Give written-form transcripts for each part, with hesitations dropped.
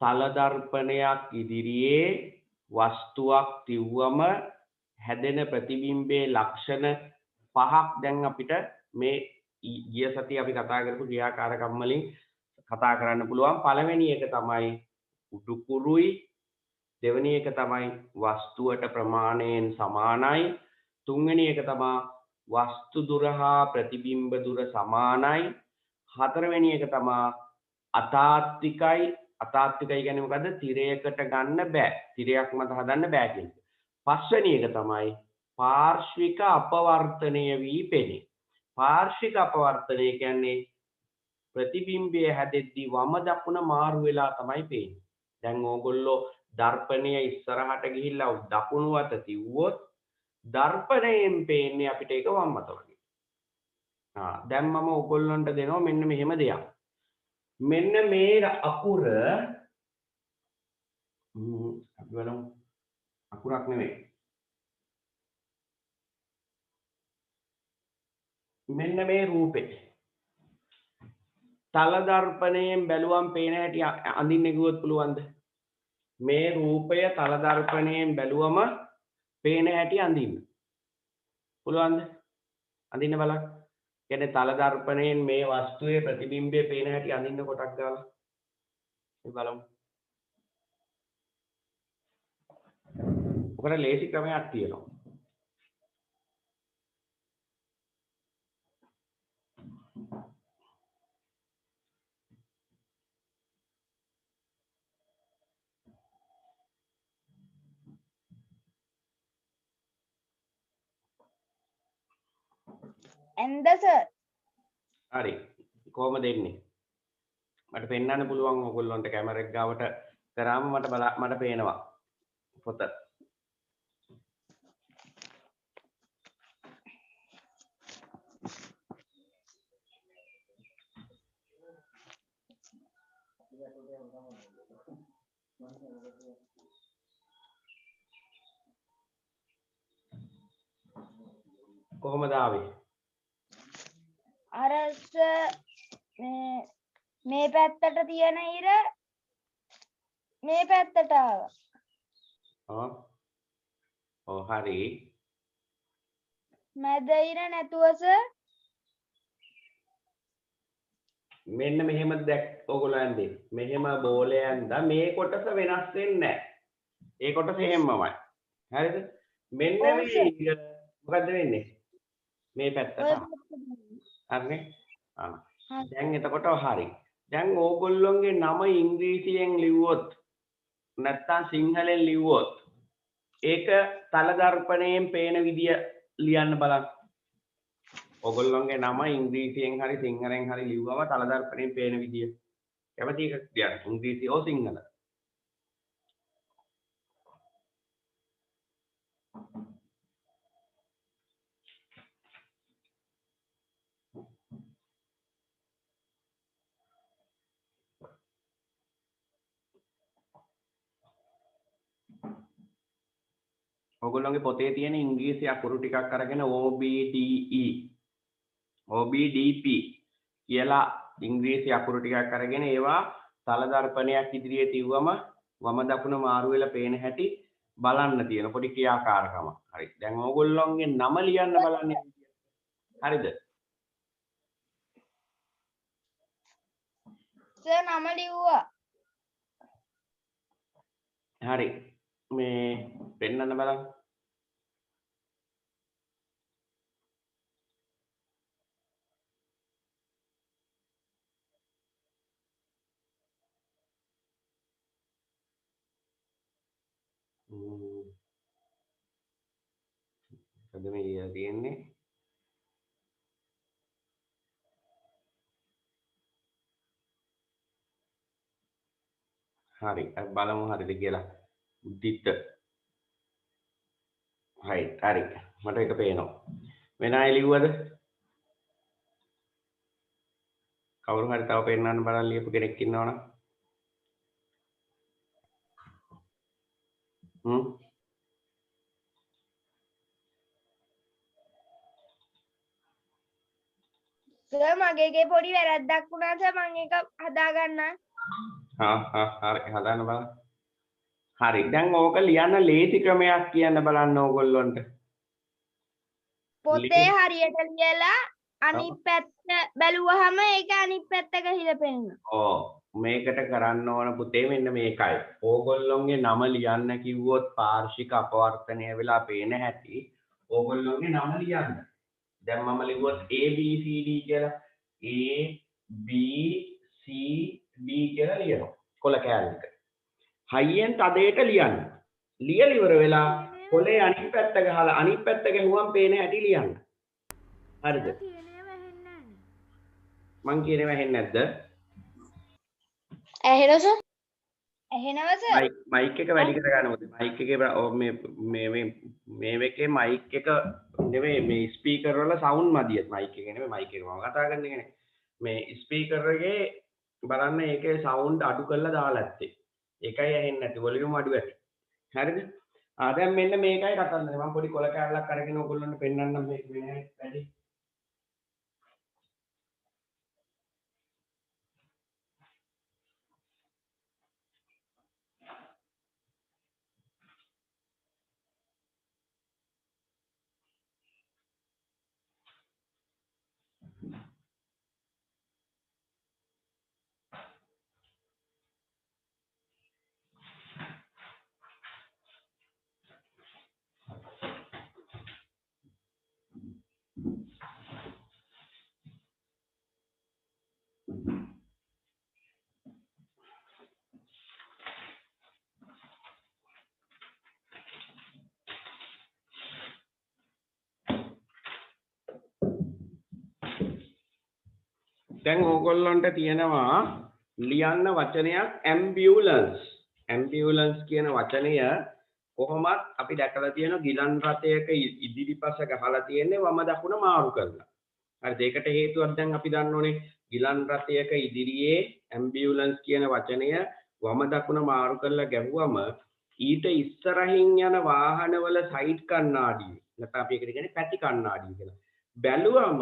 තල දර්පණයක් ඉදිරියේ වස්තුවක් තියුවම හැදෙන ප්‍රතිබිම්බයේ ලක්ෂණ පහක් දැන් අපිට මේ ගිය සතියේ අපි කතා කරපු ක්‍රියාකාරකම් වලින් කතා කරන්න පුළුවන්. පළවෙනි එක තමයි උඩුකුරුයි, දෙවෙනි එක තමයි වස්තුවට ප්‍රමාණයෙන් සමානයි, තුන්වෙනි එක තමයි වස්තු දුර හා ප්‍රතිබිම්බ දුර සමානයි, හතරවෙනි එක තමයි අතාත්විකයි. අතාත්විකයි කියන්නේ මොකද්ද? තිරයකට ගන්න බෑ. තිරයක් මත හදන්න බෑ කියන එක. පස්වෙනි එක තමයි පාර්ශ්වික අපවර්තනය වී පෙනේ. පාර්ශ්වික අපවර්තනය කියන්නේ ප්‍රතිබිම්බය හැදෙද්දී වම දකුණ මාරු වෙලා තමයි පේන්නේ. දැන් ඕගොල්ලෝ දර්පණය ඉස්සරහට ගිහිල්ලා දකුණු අත තියුවොත් දර්පණයෙන් පේන්නේ අපිට ඒක වම් අත වගේ. දැන් මම ඕගොල්ලන්ට දෙනවා මෙන්න මෙහෙම දෙයක්. මෙන්න මේ අකුර අපි බලමු අකුරක් නෙමෙයි. මෙන්න මේ රූපේ තල දර්පණයෙන් බැලුවම් පේන හැටි අඳින්න ගියොත් පුළුවන්ද? මේ රූපය තල දර්පණයෙන් බැලුවම පේන හැටි අඳින්න පුළුවන්ද? අඳින්න බලන්න. කියන්නේ තල දර්පණයෙන් මේ වස්තුවේ ප්‍රතිබිම්බය පේන හැටි අඳින්න කොටක් ගාලා අපි බලමු. ඔකට ලේසි ක්‍රමයක් තියෙනවා. එන්ද සර්. හරි. කොහොමද එන්නේ? මට පෙන්වන්න පුළුවන් ඕගොල්ලන්ට කැමරා එක ගාවට කරාම මට පේනවා පොත. කොහොමද ආවේ? අර මේ පැත්තට තියෙන ඉර මේ පැත්තට ආවා. ඔව් හරි. මැද ඉර නැතුව සර්. මෙන්න මෙහෙම දැක් ඕගොල්ලෝ යන්නේ. මෙහෙම බෝලය ඇඳා මේ කොටස වෙනස් වෙන්නේ නැහැ. ඒ කොටස එහෙමමයි. හරිද? මෙන්න මේ මොකද්ද වෙන්නේ? මේ පැත්තට. හරිනේ? දැන් එතකොට හරි. දැන් ඕගොල්ලොන්ගේ නම ඉංග්‍රීසියෙන් ලිව්වොත් නැත්තම් සිංහලෙන් ලිව්වොත් ඒක තල දර්පණයෙන් පේන විදිය ලියන්න බලන්න. ඕගොල්ලොන්ගේ නම ඉංග්‍රීසියෙන් හරි සිංහලෙන් හරි ලිව්වම තල දර්පණයෙන් පේන විදිය. කැමති එකක් ලියන්න. ඉංග්‍රීසි හෝ සිංහල. ඔයගොල්ලෝගේ පොතේ තියෙන ඉංග්‍රීසි අකුරු ටිකක් අරගෙන OBDP කියලා ඉංග්‍රීසි අකුරු ටිකක් අරගෙන ඒවා තල දර්පණයක් ඉදිරියේ තියුවම වම දකුණ මාරු වෙලා පේන හැටි බලන්න තියෙන පොඩි ක්‍රියාකාරකමක්. හරි. දැන් ඕගොල්ලෝගේ නම ලියන්න බලන්න. හරිද? සර් නම ලිව්වා. හරි. මේ පෙන්නන්න බලන්න. මොකද මේ තියෙන්නේ? හරි. අපි බලමු හරිද කියලා. උද්දිත්ත. හරි. මට ඒක පේනවා. වෙන අය ලිව්වද? කවුරු හරි තව පෙන්නන්න බලන්න ලියපු කෙනෙක් ඉන්නවනම්. සර් මගේගේ පොඩි වැරද්දක් වුණා සර් මම ඒක හදාගන්නම්. හරි හදන්න බලන්න. හරි. දැන් ඕක ලියන්න ලේසි ක්‍රමයක් කියන්න බලන්න ඕගොල්ලොන්ට. පොතේ හරියට ලියලා අනිත් පැත්ත බැලුවහම ඒක අනිත් පැත්ත ගහිලා පෙනෙනවා. ඔව්. මේකට කරන්න ඕන පුතේ මෙන්න මේකයි. ඕගොල්ලොන්ගේ නම ලියන්න කිව්වොත් පාර්ශ්වික අපවර්තනය වෙලා පේන හැටි ඕගොල්ලොන්ගේ නම ලියන්න. දැන් මම ලිව්වොත් A B C D කියලා A B C D කියලා ලියනවා. කොළ කෑල්ලක. හයියෙන් තදයට ලියන්න. ලියලා ඉවර වෙලා කොළේ අනිත් පැත්ත ගහලා අනිත් පැත්ත ගහුවම පේන හැටි ලියන්න. හරිද? මං කියනවා ඇහෙන්නේ නැද්ද? ඇහෙනවද? ඇහෙනවද? මයික් එක වැඩි කර ගන්න ඕනේ. මයික් එකේ මේකේ මයික් එක නෙවෙයි මේ ස්පීකර් වල සවුන්ඩ් මදිය. මයික් එක නෙවෙයි මයික් එක මම කතා කරන්නේ කියන්නේ. මේ ස්පීකර් එකේ බලන්න ඒකේ සවුන්ඩ් අඩු කරලා දාලා ඇත්තේ. ඒකයි ඇහෙන්නේ නැති. වොලියුම් අඩු ඇති. හරිද? දැන් මෙන්න මේකයි කතන්දරේ. මම පොඩි කොළ කෑල්ලක් අරගෙන ඔයගොල්ලන්ට පෙන්නන්නම් මේක වෙන්නේ වැඩි. දැන් ඕගොල්ලන්ට තියෙනවා ලියන්න වචනයක් ඇම්බියුලන්ස්. ඇම්බියුලන්ස් කියන වචනය කොහොමත් අපි දැකලා තියෙනවා ගිලන් රථයක ඉදිරිපස ගහලා තියෙන්නේ වම දකුණ මාරු කරලා. හරිද? ඒකට හේතුවක් දැන් අපි දන්න ඕනේ ගිලන් රථයක ඉදිරියේ ඇම්බියුලන්ස් කියන වචනය වම දකුණ මාරු කරලා ගැහුවම ඊට ඉස්සරහින් යන වාහනවල සයිඩ් කණ්ණාඩිය නැත්නම් අපි ඒකට කියන්නේ පැති කණ්ණාඩිය කියලා. බැලුවම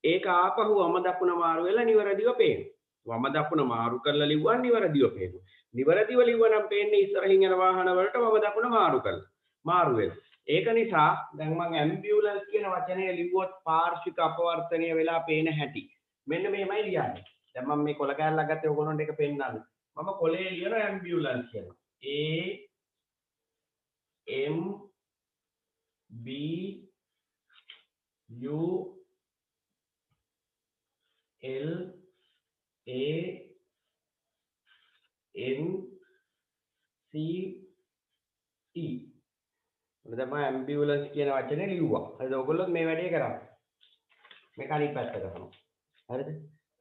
ඒක ආපහු වම දකුණ මාරු වෙලා නිවැරදිව පේනවා. වම දකුණ මාරු කරලා ලිව්වන් නිවැරදිව පේනවා. නිවැරදිව ලිව්වනම් පේන්නේ ඉස්සරහින් යන වාහන වලට වම දකුණ මාරු කරලා. මාරු වෙලා. ඒක නිසා දැන් මම ඇම්බියුලන්ස් කියන වචනය ලිව්වොත් පාර්ශ්වික අපවර්තනය වෙලා පේන හැටි. මෙන්න මෙහෙමයි ලියන්නේ. දැන් මම මේ කොළ කෑල්ලක් ගත්තේ ඔයගොල්ලන්ට ඒක පෙන්නන්න. මම කොළේ ලියන ඇම්බියුලන්ස් කියලා. A M B U L A N C E. දැන් ඇම්බියුලන්ස් කියන වචනේ ලිව්වා. හරිද? ඔයගොල්ලෝ මේ වැඩේ කරා. මේක අනිත් පැත්ත කරනවා. හරිද?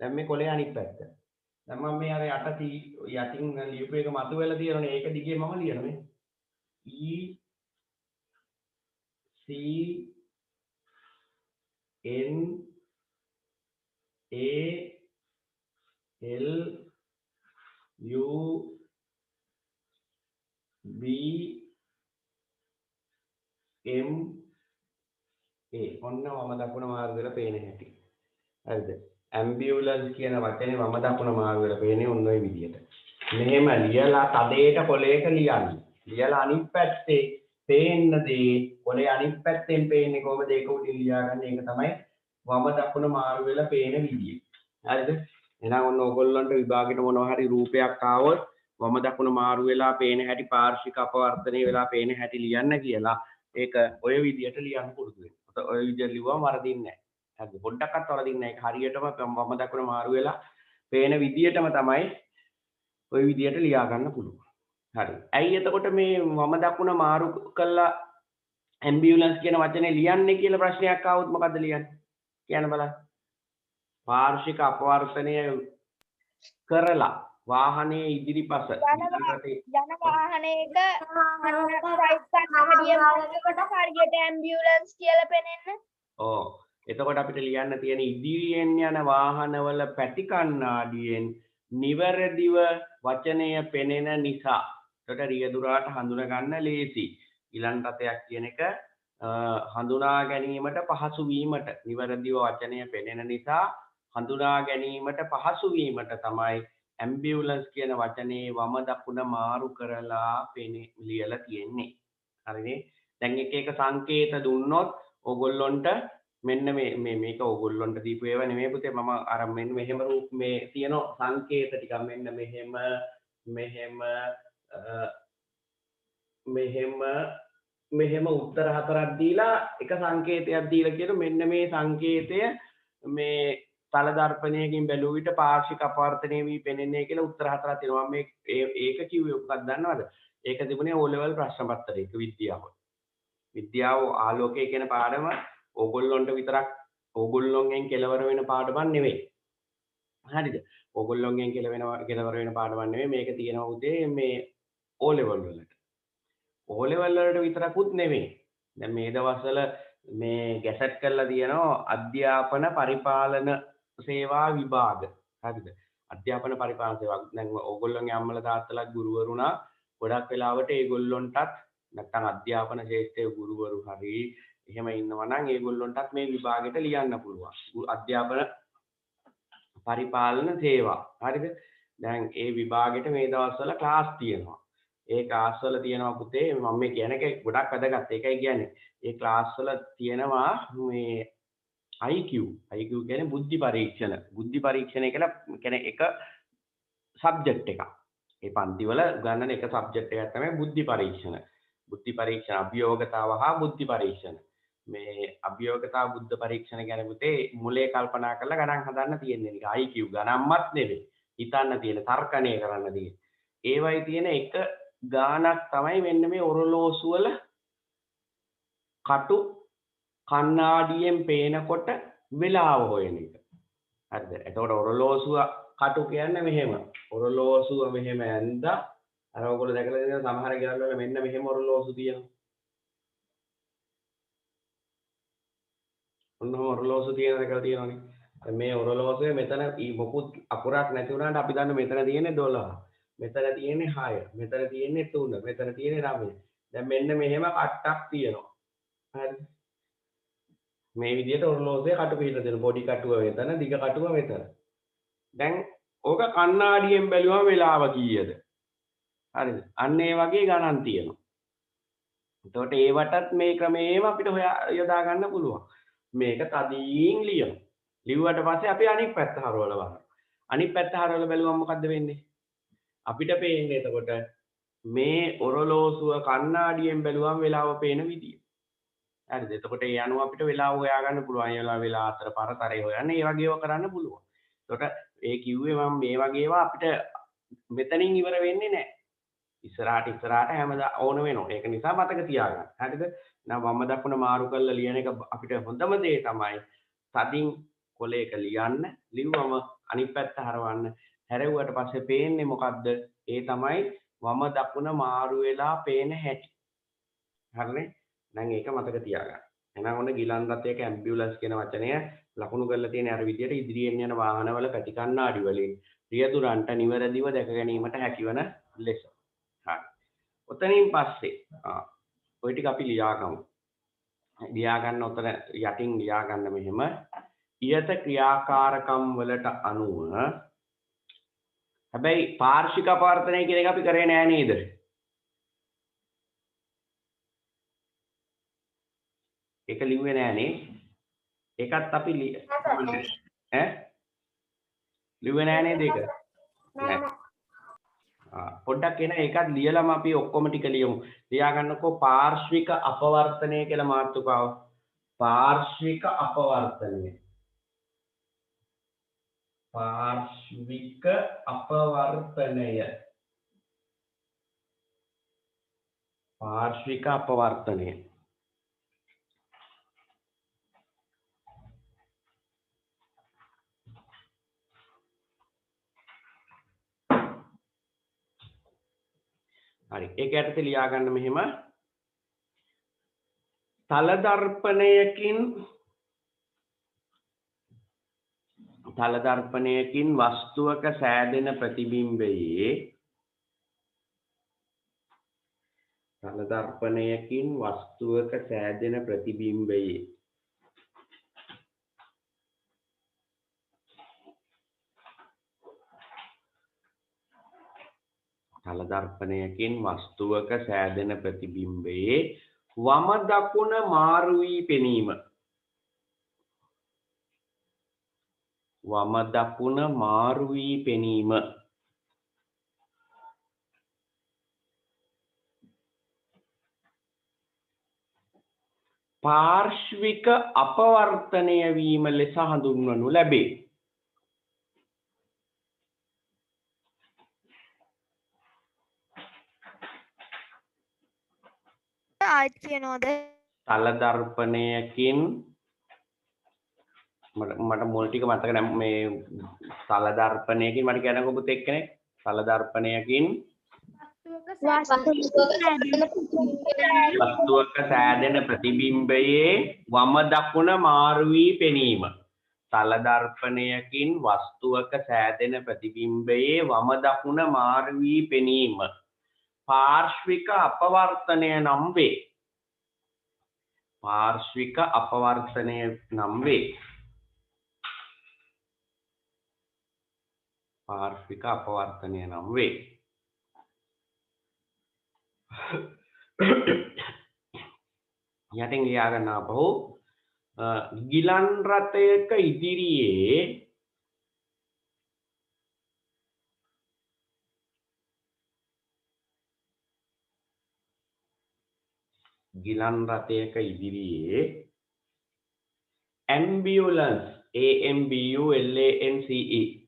දැන් මේ කොලේ අනිත් පැත්ත. දැන් මම මේ අර යට යටින් ලියපු එක මතුවෙලා තියෙනනේ. ඒක දිගේ මම ලියනවා මේ. E C N A L U B M A ඔන්න වම දකුණ මාරු වෙලා පේන හැටි. හරිද? ඇම්බියුලන්ස් කියන වචනේ වම දකුණ මාරු වෙලා පේන්නේ ඔන්න ඔය විදිහට. මෙහෙම ලියලා තදේට කොලයක ලියන්න. ලියලා අනිත් පැත්තේ පේන්න දේ කොලේ අනිත් පැත්තෙන් පේන්නේ කොහොමද ඒක උඩින් ලියාගන්න. ඒක තමයි වම දකුණ මාරු වෙලා පේන විදිය. හරිද? එහෙනම් ඔන්න ඕගොල්ලන්ට විභාගෙට මොනවා හරි රූපයක් ආවොත් වම දකුණ මාරු වෙලා පේන හැටි පාර්ශ්වික අපවර්තනය වෙලා පේන හැටි ලියන්න කියලා ඒක ඔය විදියට ලියන්න පුරුදු වෙන්න. ඔය විදියට ලිව්වම වරදින්නේ නැහැ. හරිද? පොඩ්ඩක්වත් වරදින්නේ නැහැ. ඒක හරියටම වම දකුණ මාරු වෙලා පේන විදියටම තමයි ඔය විදියට ලියා ගන්න පුළුවන්. හරි. ඇයි එතකොට මේ වම දකුණ මාරු කළා ඇම්බියුලන්ස් කියන වචනේ ලියන්නේ කියලා ප්‍රශ්නයක් ආවොත් මොකද්ද ලියන්නේ? කියන්න බලන්න. පාර්ශ්වික අපවර්තනය කරලා වාහනයේ ඉදිරිපස යන වාහනයක හරියට ඇම්බියුලන්ස් කියලා පෙනෙන්න. ඔව්. එතකොට අපිට ලියන්න තියෙන ඉදිරියෙන් යන වාහනවල පැති කණ්ණාඩියෙන් නිවැරදිව වචනය පෙනෙන නිසා. එතකොට රියදුරාට හඳුනා ගන්න ලේසි. ඊළඟ රතයක් කියන එක හඳුනා ගැනීමට පහසු වීමට නිවැරදිව වචනය පෙනෙන නිසා හඳුනා ගැනීමට පහසු වීමට තමයි ඇම්බියුලන්ස් කියන වචනේ වම දකුණ මාරු කරලා ලියලා තියෙන්නේ. හරිනේ? දැන් එක සංකේත දුන්නොත් ඕගොල්ලොන්ට මෙන්න මේක ඕගොල්ලොන්ට දීපු ඒවා නෙමෙයි පුතේ මම අර මෙන්න මෙහෙම රූප මේ තියෙන සංකේත ටික මෙන්න මෙහෙම උත්තර හතරක් දීලා එක සංකේතයක් දීලා කියන මෙන්න මේ සංකේතය මේ තල දර්පණයකින් බැලුව විට පාර්ශ්වික අපවර්තනය වී පෙනෙන්නේ කියලා උත්තර හතරක් තියෙනවා. මම ඒක කිව්වේ මොකක්ද දන්නවද? ඒක තිබුණේ O level ප්‍රශ්න පත්‍රයක විද්‍යාව. විද්‍යාව ආලෝකය කියන පාඩම ඕගොල්ලොන්ට විතරක් ඕගොල්ලොන්ගෙන් කෙලවර වෙන පාඩමක් නෙවෙයි. හරිද? ඕගොල්ලොන්ගෙන් කෙලවර වෙන පාඩමක් නෙවෙයි. මේක තියෙනවා උදේ මේ O level වලට. O level වලට විතරකුත් නෙවෙයි. දැන් මේ දවස්වල මේ ගැසට් කරලා තියෙනවා අධ්‍යාපන පරිපාලන සේවා විභාග. හරිද? අධ්‍යාපන පරිපාලන සේවා. දැන් ඕගොල්ලෝගේ අම්මලා තාත්තලා ගුරුවරුණා ගොඩක් වෙලාවට ඒගොල්ලොන්ටත් නැත්නම් අධ්‍යාපන ක්ෂේත්‍රයේ ගුරුවරු හරි එහෙම ඉන්නවා නම් ඒගොල්ලොන්ටත් මේ විභාගෙට ලියන්න පුළුවන්. අධ්‍යාපන පරිපාලන සේවා. හරිද? දැන් ඒ විභාගෙට මේ දවස්වල ක්ලාස් තියෙනවා. ඒ ක්ලාස් වල තියෙනවා පුතේ මම මේ කියන එක ගොඩක් වැදගත්. ඒකයි කියන්නේ. ඒ ක්ලාස් වල තියෙනවා මේ IQ කියන්නේ බුද්ධි පරීක්ෂණ. බුද්ධි පරීක්ෂණය කියලා කියන්නේ එක සබ්ජෙක්ට් එකක්. ඒ පන්ති වල ගන්නන එක සබ්ජෙක්ට් එකක් තමයි බුද්ධි පරීක්ෂණ. බුද්ධි පරීක්ෂණ අභියෝගතාව හා බුද්ධි පරීක්ෂණ. මේ අභියෝගතාව බුද්ධ පරීක්ෂණ ගැන පුතේ මුලේ කල්පනා කරලා ගණන් හදන්න තියෙන්නේ. නික IQ ගණන්වත් නෙවෙයි. හිතන්න තියෙන තර්කණය කරන්න තියෙන. ඒවයි තියෙන එක ගානක් තමයි මෙන්න මේ ඔරලෝසු වල කටු කණ්ණාඩියෙන් පේනකොට වෙලාව හොයන එක. හරිද? එතකොට ඔරලෝසුව කටු කියන්නේ මෙහෙම. ඔරලෝසුව මෙහෙම ඇඳලා අර ඔයගොල්ලෝ දැකලා තියෙන සමහර ගෙවල් වල මෙන්න මෙහෙම ඔරලෝසු තියෙනවා. ඔන්නම ඔරලෝසු තියෙන දැකලා තියෙනවනේ. දැන් මේ ඔරලෝසුවේ මෙතන මොකුත් අකුරක් නැති වුණාට අපි දන්න මෙතන තියෙන්නේ 12. මෙතන තියෙන්නේ 6. මෙතන තියෙන්නේ 3. මෙතන තියෙන්නේ 9. දැන් මෙන්න මෙහෙම කට්ටක් තියෙනවා. හරි. මේ විදිහට ඔරලෝසුවේ කටු පිට දෙන පොඩි කටුව මෙතන දිග කටුව මෙතන. දැන් ඕක කණ්ණාඩියෙන් බැලුවම වෙලාව කීයද? හරිද? අන්න ඒ වගේ ගණන් තියෙනවා. එතකොට ඒවටත් මේ ක්‍රමේම අපිට යොදා ගන්න පුළුවන්. මේක තදින් ලියමු. ලිව්වට පස්සේ අපි අනිත් පැත්ත හරවලා බලමු. අනිත් පැත්ත හරවලා බැලුවම මොකද්ද වෙන්නේ? අපිට පේන්නේ එතකොට මේ ඔරලෝසුව කණ්ණාඩියෙන් බැලුවම වෙලාව පේන විදිය. හරිද? එතකොට ඒ අනුව අපිට වෙලාව හොයාගන්න පුළුවන්. ඒ වෙලාව අතර පරතරය හොයන්න ඒ වගේ ඒවා කරන්න පුළුවන්. එතකොට ඒ කිව්වේ මම මේ වගේ ඒවා අපිට මෙතනින් ඉවර වෙන්නේ නැහැ. ඉස්සරහට හැමදා ඕන වෙනවා. ඒක නිසා මතක තියාගන්න. හරිද? නම් වම දකුණ මාරු කරලා ලියන එක අපිට හොඳම දේ තමයි තදින් කොලයක ලියන්න. ලිව්වම අනිත් පැත්ත හරවන්න. හැරෙව්වට පස්සේ පේන්නේ මොකද්ද? ඒ තමයි වම දකුණ මාරු වෙලා පේන හැටි. හරිනේ? දැන් ඒක මතක තියාගන්න. එහෙනම් ඔන්න ගිලන් රථයක ඇම්බියුලන්ස් කියන වචනය ලකුණු කරලා තියෙන අර විදියට ඉදිරියෙන් යන වාහනවල පැති කණ්ණාඩි වලින් රියදුරන්ට නිවැරදිව දැක ගැනීමට හැකිවන ලෙස. හරි. ඔතනින් පස්සේ ඔය ටික අපි ලියාගමු. ලියා ගන්න උතන යටින් ලියා ගන්න මෙහෙම ඉහත ක්‍රියාකාරකම් වලට අනුව හැබැයි පාර්ශ්වික අපවර්තනය කියන එක අපි කරේ නෑ නේද? ඒක ලිව්වේ නෑනේ. ඒකත් අපි ලිව්වේ නෑ නේද ඒක? පොඩ්ඩක් එන ඒකත් ලියලම අපි ඔක්කොම ටික ලියමු. ලියා ගන්නකෝ පාර්ශ්වික අපවර්තනය කියලා මාතෘකාව. පාර්ශ්වික අපවර්තනය. පාර්ශ්වික අපවර්තනය. පාර්ශ්වික අපවර්තනය. හරි. ඒක යටතේ ලියා ගන්න මෙහෙම තල දර්පණයකින් වස්තුවක සෑදෙන ප්‍රතිබිම්බයේ තල දර්පණයකින් වස්තුවක සෑදෙන ප්‍රතිබිම්බයේ වම දකුණ මාරු වී පෙනීම. වම දකුණ මාරු වී පෙනීම. පාර්ශ්වික අපවර්තනය වීම ලෙස හඳුන්වනු ලැබේ. ආයෙත් කියනවද? තල දර්පණයකින් මට මුල් ටික මතක නැහැ මේ තල දර්පණයකින් මට කියන්නකෝ පුතේ එක්කෙනෙක් තල දර්පණයකින් වස්තුවක සෑදෙන ප්‍රතිබිම්බයේ වම දකුණ මාරු වී පෙනීම. තල දර්පණයකින් වස්තුවක සෑදෙන ප්‍රතිබිම්බයේ වම දකුණ මාරු වී පෙනීම පාර්ශ්වික අපවර්තනය නම් වේ. පාර්ශ්වික අපවර්තනය නම් වේ. පාර්ශ්වික අපවර්තනය නම් වේ. යටින් ලියා ගන්න අපහු ගිලන් රථයක ඉදිරියේ ගිලන් රථයක ඉදිරියේ ambulance ambulance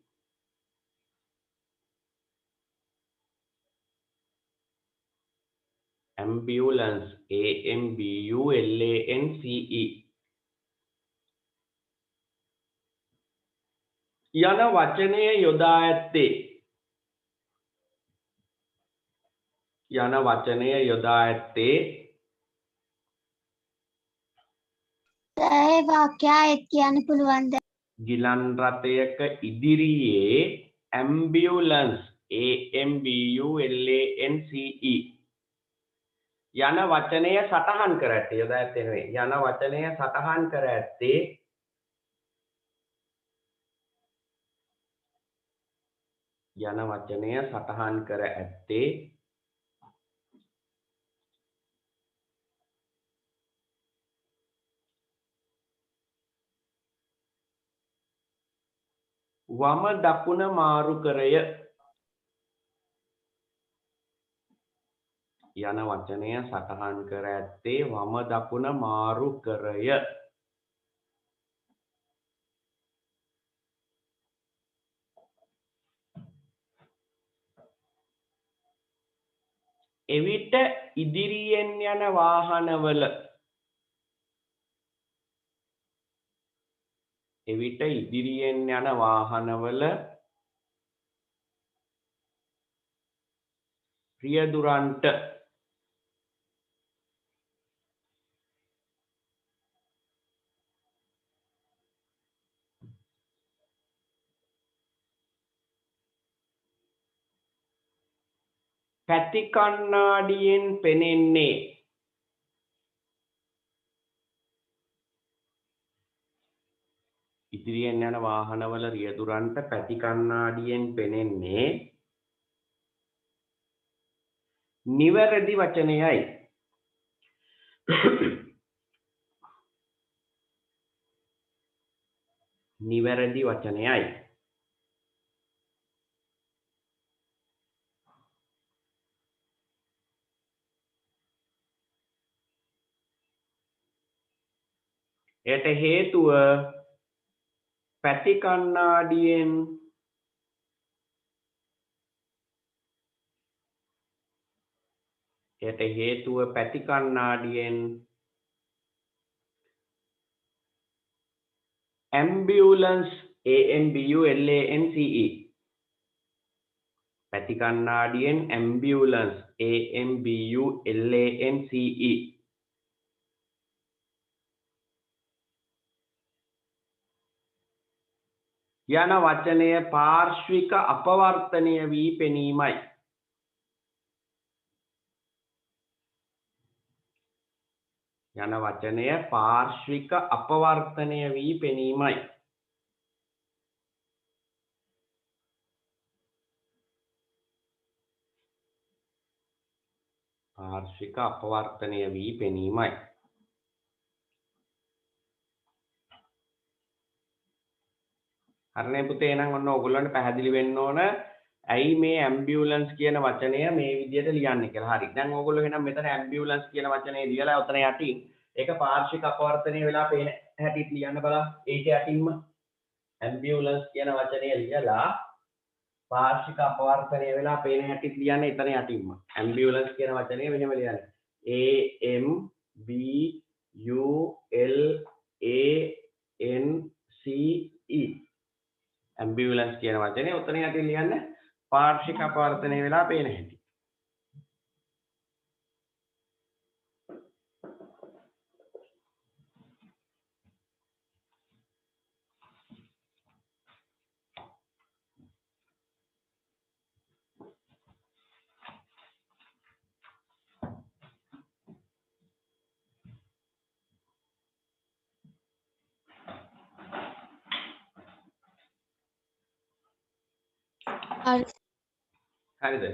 ambulance ambulance යන වචනය යොදා ඇත්තේ යන වචනය යොදා ඇත්තේ ඒ වාක්‍යයත් කියන්න පුළුවන්ද? ගිලන් රථයක ඉදිරියේ ambulance ambulance යන වචනය සටහන් කර ඇත්තේ යොදා ඇත්තේ නෙවෙයි යන වචනය සටහන් කර ඇත්තේ යන වචනය සටහන් කර ඇත්තේ වම දකුණ මාරු කරය යන වචනය සටහන් කර ඇත්තේ වම දකුණ මාරු කරය. එවිට ඉදිරියෙන් යන වාහනවල එවිට ඉදිරියෙන් යන වාහනවල රියදුරන්ට පැති කණ්ණාඩියෙන් පෙනෙන්නේ ඉදිරියෙන් යන වාහනවල රියදුරන්ට පැති කණ්ණාඩියෙන් පෙනෙන්නේ නිවැරදි වචනයයි. නිවැරදි වචනයයි. එයට හේතුව පැති කණ්ණාඩියෙන් ambulance ambulance පැති කණ්ණාඩියෙන් ambulance ambulance යන වචනය පාර්ශ්වික අපවර්තනය වී පෙනීමයි. යන වචනය පාර්ශ්වික අපවර්තනය වී පෙනීමයි. පාර්ශ්වික අපවර්තනය වී පෙනීමයි. හරිනේ පුතේ, එහෙනම් ඔන්න ඔයගොල්ලන්ට පැහැදිලි වෙන්න ඕන ඇයි මේ ඇම්බියුලන්ස් කියන වචනය මේ විදිහට ලියන්නේ කියලා. හරි. දැන් ඔයගොල්ලෝ එහෙනම් මෙතන ඇම්බියුලන්ස් කියන වචනේ ලියලා ඔතන යටින් ඒක පාර්ශ්වික අපවර්තනය වෙලා පේන හැටිත් ලියන්න බලන්න. ඒක යටින්ම ඇම්බියුලන්ස් කියන වචනේ ලියලා පාර්ශ්වික අපවර්තනය වෙලා පේන හැටිත් ලියන්න එතන යටින්ම. ඇම්බියුලන්ස් කියන වචනේ මෙහෙම ලියන්න. A M B U L A N C E. Ambulance කියන වචනේ උතන යටින් ලියන්න පාර්ශ්වික අපවර්තනය වෙලා පේන හැටි. හරි. හරිද?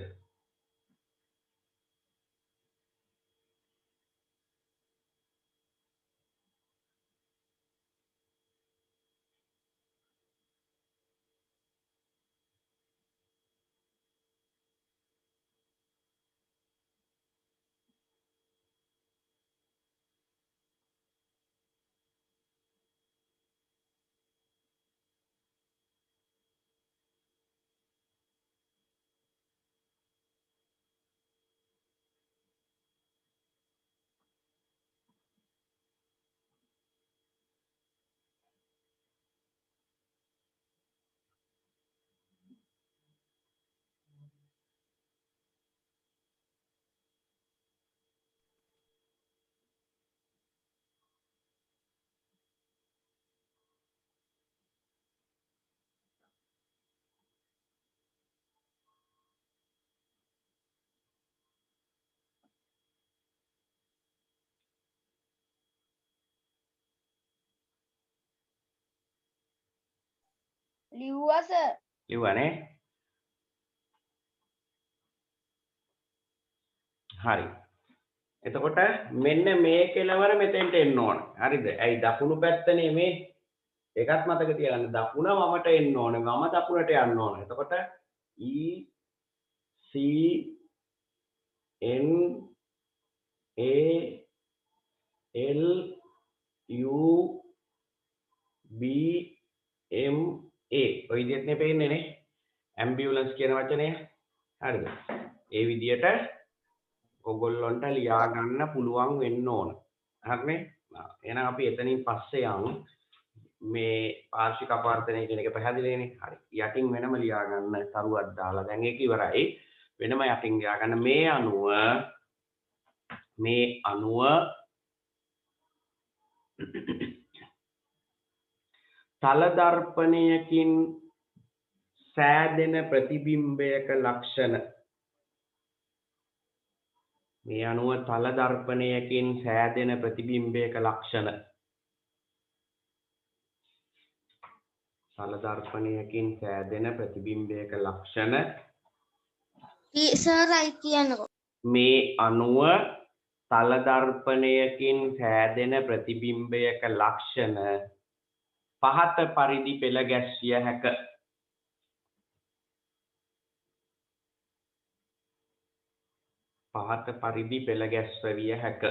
ලිව්වා සර්. ලිව්වනේ. හරි. එතකොට මෙන්න මේ කෙලවර මෙතෙන්ට එන්න ඕන. හරිද? ඇයි දකුණු පැත්තනේ මේ ඒකත් මතක තියාගන්න. දකුණ වමට එන්න ඕනේ. වම දකුණට යන්න ඕනේ. එතකොට E C N A L U B M A ඔය විදිහටනේ පේන්නේ නේ. ඇම්බියුලන්ස් කියන වචනය. හරිද? ඒ විදිහට ඔයගොල්ලන්ට ලියා ගන්න පුළුවන් වෙන්න ඕන. හරිනේ? එහෙනම් අපි එතනින් පස්සේ යමු. මේ පාර්ශ්වික අපවර්තනය කියන එක පැහැදිලිනේ. හරි. යටින් වෙනම ලියා ගන්න තරුවක් දාලා දැන් ඒක ඉවරයි. වෙනම යටින් ලියා ගන්න මේ අණුව තල දර්පණයකින් සෑදෙන ප්‍රතිබිම්බයක ලක්ෂණ. මේ අණුව තල දර්පණයකින් සෑදෙන ප්‍රතිබිම්බයක ලක්ෂණ. තල දර්පණයකින් සෑදෙන ප්‍රතිබිම්බයක ලක්ෂණ. සර් අයි කියන්නකෝ. මේ අණුව තල දර්පණයකින් සෑදෙන ප්‍රතිබිම්බයක ලක්ෂණ පහත පරිදි පෙළ ගැස්විය හැක. පහත පරිදි පෙළ ගැස්විය හැක.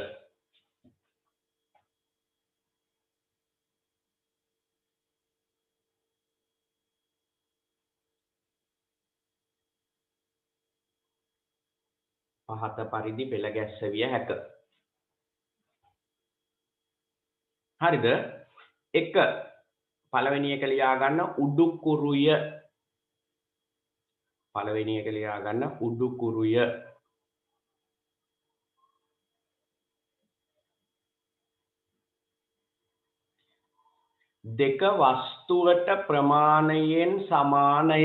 පහත පරිදි පෙළ ගැස්විය හැක. හරිද? එක පළවෙනි එක ලියා ගන්න උඩුකුරුය. පළවෙනි එක ලියා ගන්න උඩුකුරුය. දෙක වස්තුවට ප්‍රමාණයෙන් සමානය.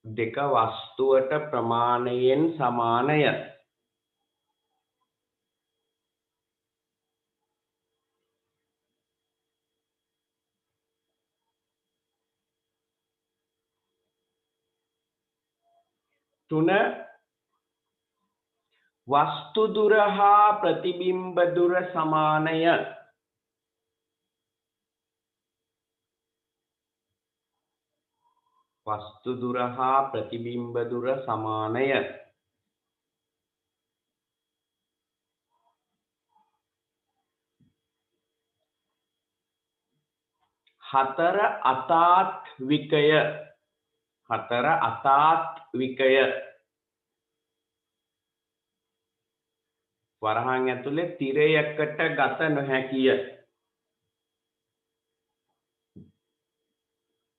දෙක වස්තුවට ප්‍රමාණයෙන් සමානය. තුන වස්තු දුර හා ප්‍රතිබිම්බ දුර සමානය. වස්තු දුර හා ප්‍රතිබිම්බ දුර සමානය. හතර අතාත් විකය. හතර අතාත් විකය. වරහන් ඇතුලේ තිරයකට ගත නොහැකිය.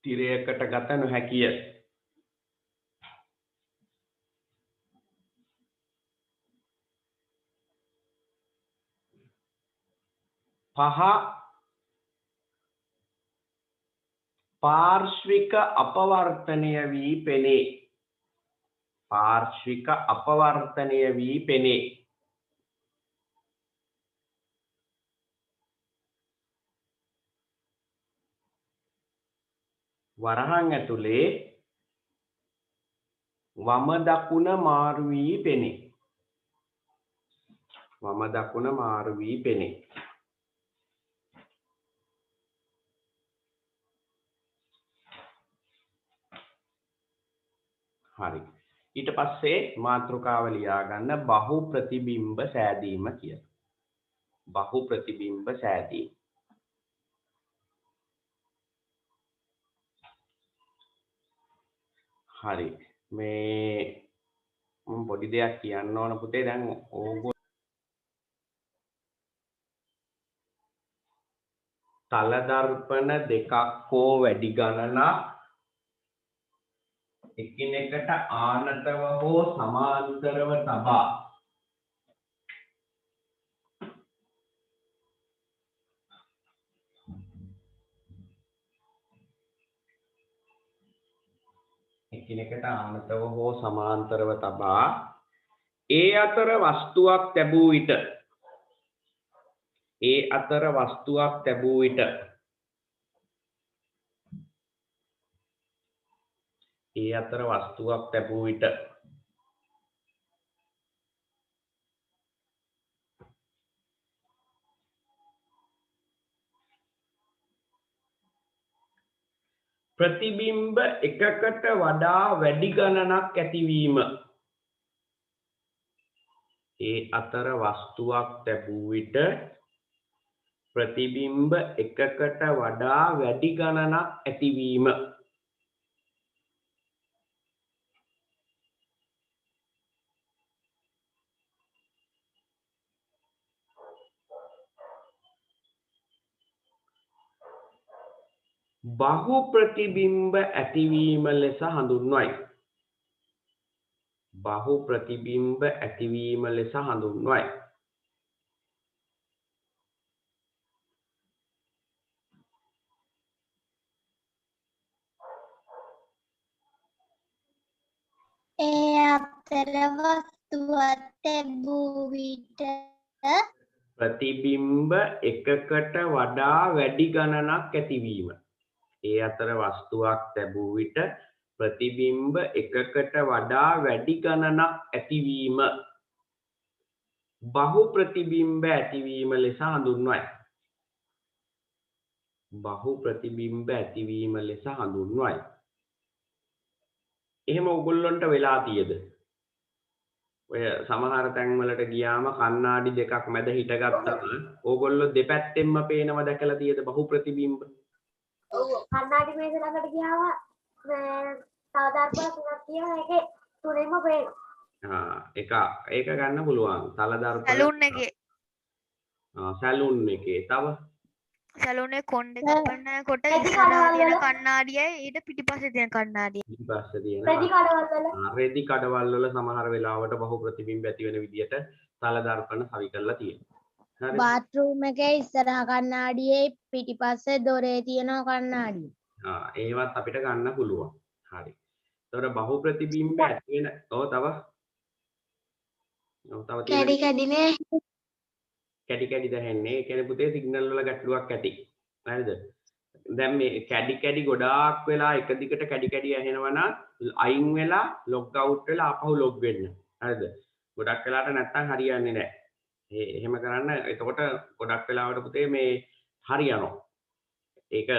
තිරයකට ගත නොහැකිය. පහ පාර්ශ්වික අපවර්තනය වී පෙනේ. පාර්ශ්වික අපවර්තනය වී පෙනේ. වරහන් ඇතුලේ වම දකුණ මාරු වී පෙනේ. වම දකුණ මාරු වී පෙනේ. හරි. ඊට පස්සේ මාතෘකාව ලියා ගන්න බහු ප්‍රතිබිම්බ සෑදීම කියලා. බහු ප්‍රතිබිම්බ සෑදීම. හරි. මේ මම පොඩි දෙයක් කියන්න ඕන පුතේ. දැන් ඕගොල්ලෝ තල දර්පණ දෙකක් හෝ වැඩි ගණනක් එකිනෙකට ආනතව හෝ සමාන්තරව තබා එකිනෙකට ආනතව හෝ සමාන්තරව තබා ඒ අතර වස්තුවක් ලැබූ විට ඒ අතර වස්තුවක් ලැබූ විට ඒ අතර වස්තුවක් ලැබූ විට ප්‍රතිබිම්බ එකකට වඩා වැඩි ගණනක් ඇතිවීම. ඒ අතර වස්තුවක් ලැබූ විට ප්‍රතිබිම්බ එකකට වඩා වැඩි ගණනක් ඇතිවීම. බහු ප්‍රතිබිම්බ ඇතිවීම ලෙස හඳුන්වයි. බහු ප්‍රතිබිම්බ ඇතිවීම ලෙස හඳුන්වයි. ඒ අතර වස්තුවක් ලැබූ විට ප්‍රතිබිම්බ එකකට වඩා වැඩි ගණනක් ඇතිවීම. ඒ අතර වස්තුවක් ලැබූ විට ප්‍රතිබිම්බ එකකට වඩා වැඩි ගණනක් ඇතිවීම බහු ප්‍රතිබිම්බ ඇතිවීම ලෙස හඳුන්වයි. බහු ප්‍රතිබිම්බ ඇතිවීම ලෙස හඳුන්වයි. එහෙම ඔයගොල්ලන්ට වෙලා තියෙද? ඔය සමහර තැන් වලට ගියාම කණ්ණාඩි දෙකක් මැද හිටගත්තම ඕගොල්ලෝ දෙපැත්තෙන්ම පේනව දැකලා තියෙද බහු ප්‍රතිබිම්බ? ඔව් කණ්ණාඩි මේක ළඟට ගියාම තලදර්පණ තුනක් තියෙනවා ඒකේ තුනෙන්ම පේනවා. ඒක ගන්න පුළුවන්. තලදර්පණ සැලූන් එකේ සැලූන් එකේ තව සැලූනේ කොණ්ඩේ කපන කොට ඉස්සරහා තියෙන කණ්ණාඩියයි ඊට පිටිපස්සේ තියෙන කණ්ණාඩිය. පිටිපස්සේ තියෙන රෙදි කඩවල් වල රෙදි කඩවල් වල සමහර වෙලාවට බහු ප්‍රතිබිම්බ ඇති වෙන විදියට තලදර්පණ සවි කරලා තියෙනවා. හරි. බාත්රූම් එකේ ඉස්සරහ කණ්ණාඩියේ පිටිපස්සේ දොරේ තියෙන කණ්ණාඩිය. ඒවත් අපිට ගන්න පුළුවන්. හරි. එතකොට බහු ප්‍රතිබිම්බ ඇති වෙන තව කැඩි කැඩිනේ කැඩි කැඩි දැනෙන්නේ. ඒ කියන්නේ පුතේ සිග්නල් වල ගැටලුවක් ඇති. හරිද? දැන් මේ කැඩි කැඩි ගොඩාක් වෙලා එක දිගට කැඩි කැඩි ඇහෙනවා නම් අයින් වෙලා ලොග් අවුට් වෙලා ආපහු ලොග් වෙන්න. හරිද? ගොඩක් වෙලාට නැත්තම් හරියන්නේ නැහැ. එහෙම කරන්න එතකොට ගොඩක් වෙලාවට පුතේ මේ හරියනවා. ඒක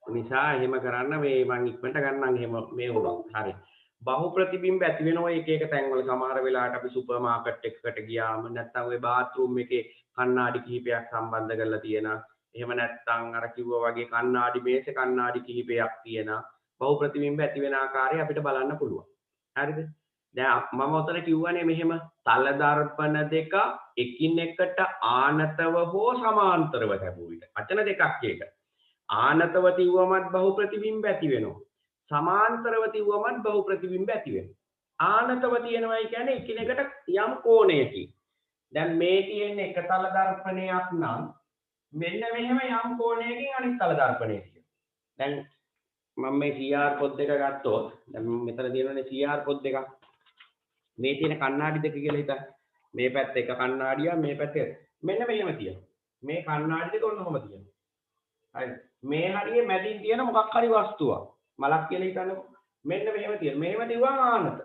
නිසා එහෙම කරන්න මේ මං ඉක්මනට ගන්නම් එහෙම මේ වුණා. හරි. බහු ප්‍රතිබිම්බ ඇති වෙනවා එක එක තැන්වල. සමහර වෙලාවට අපි සුපර් මාකට් එකකට ගියාම නැත්තම් ওই බාත් รู ම් එකේ කණ්ණාඩි කිහිපයක් සම්බන්ධ කරලා තියෙනවා. එහෙම නැත්තම් අර කිව්වා වගේ කණ්ණාඩි මේසේ කණ්ණාඩි කිහිපයක් තියෙනවා. බහු ප්‍රතිබිම්බ ඇති වෙන ආකාරය අපිට බලන්න පුළුවන්. හරිද? දැන් මම උතන කිව්වනේ මෙහෙම තල දර්පණ දෙක එකිනෙකට ආනතව හෝ සමාන්තරව ලැබුව විට. වචන දෙකක් ඒක. ආනතව තියුවමත් බහු ප්‍රතිබිම්බ ඇති වෙනවා. සමාන්තරව තියුවමත් බහු ප්‍රතිබිම්බ ඇති වෙනවා. ආනතව තියෙනවා කියන්නේ එකිනෙකට යම් කෝණයකින්. දැන් මේ තියෙන එක තල දර්පණයක් නම් මෙන්න මෙහෙම යම් කෝණයකින් අනිත් තල දර්පණය තියෙනවා. දැන් මම මේ CR පොත් දෙක ගත්තොත් දැන් මෙතන තියෙනනේ CR පොත් දෙකක්. මේ තියෙන කණ්ණාඩි දෙක කියලා හිතන්න. මේ පැත්ත එක කණ්ණාඩියක් මේ පැත්තේ මෙන්න මෙහෙම තියෙනවා. මේ කණ්ණාඩි දෙක ඔන්න ඔහම තියෙනවා. හරි. මේ හරියේ මැදින් තියෙන මොකක් හරි වස්තුවක්. මලක් කියලා හිතන්නකො. මෙන්න මෙහෙම තියෙනවා. මෙහෙම දිවුවම ආනත.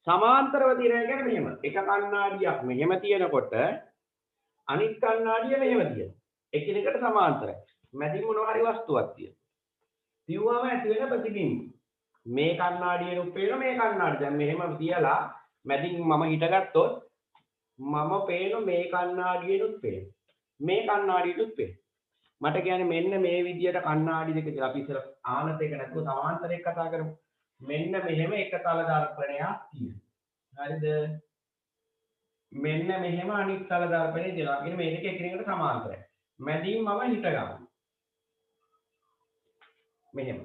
සමාන්තරව තියෙනවා කියන්නේ මෙහෙම. එක කණ්ණාඩියක් මෙහෙම තියෙනකොට අනිත් කණ්ණාඩිය මෙහෙම තියෙනවා. එකිනෙකට සමාන්තරයි. මැදින් මොනවා හරි වස්තුවක් තියෙනවා. දිවුවම ඇති වෙන ප්‍රතිබිම්බ. මේ කණ්ණාඩියෙනුත් පේන මේ කණ්ණාඩිය. දැන් මෙහෙම තියලා මැදින් මම හිටගත්තොත් මම පේන මේ කණ්ණාඩියෙනුත් පේන. මේ කණ්ණාඩියටුත් පේන. මට කියන්නේ මෙන්න මේ විදියට කණ්ණාඩි දෙක කියලා අපි ඉතල ආනත එක නැතුව සමාන්තරයක් කතා කරමු. මෙන්න මෙහෙම එක තල දර්පණයක් තියෙනවා. හරිද? මෙන්න මෙහෙම අනිත් තල දර්පණය දෙනවා. කියන්නේ මේ දෙක එකිනෙකට සමාන්තරයි. මැදින් මම හිට ගන්නවා. මෙහෙම.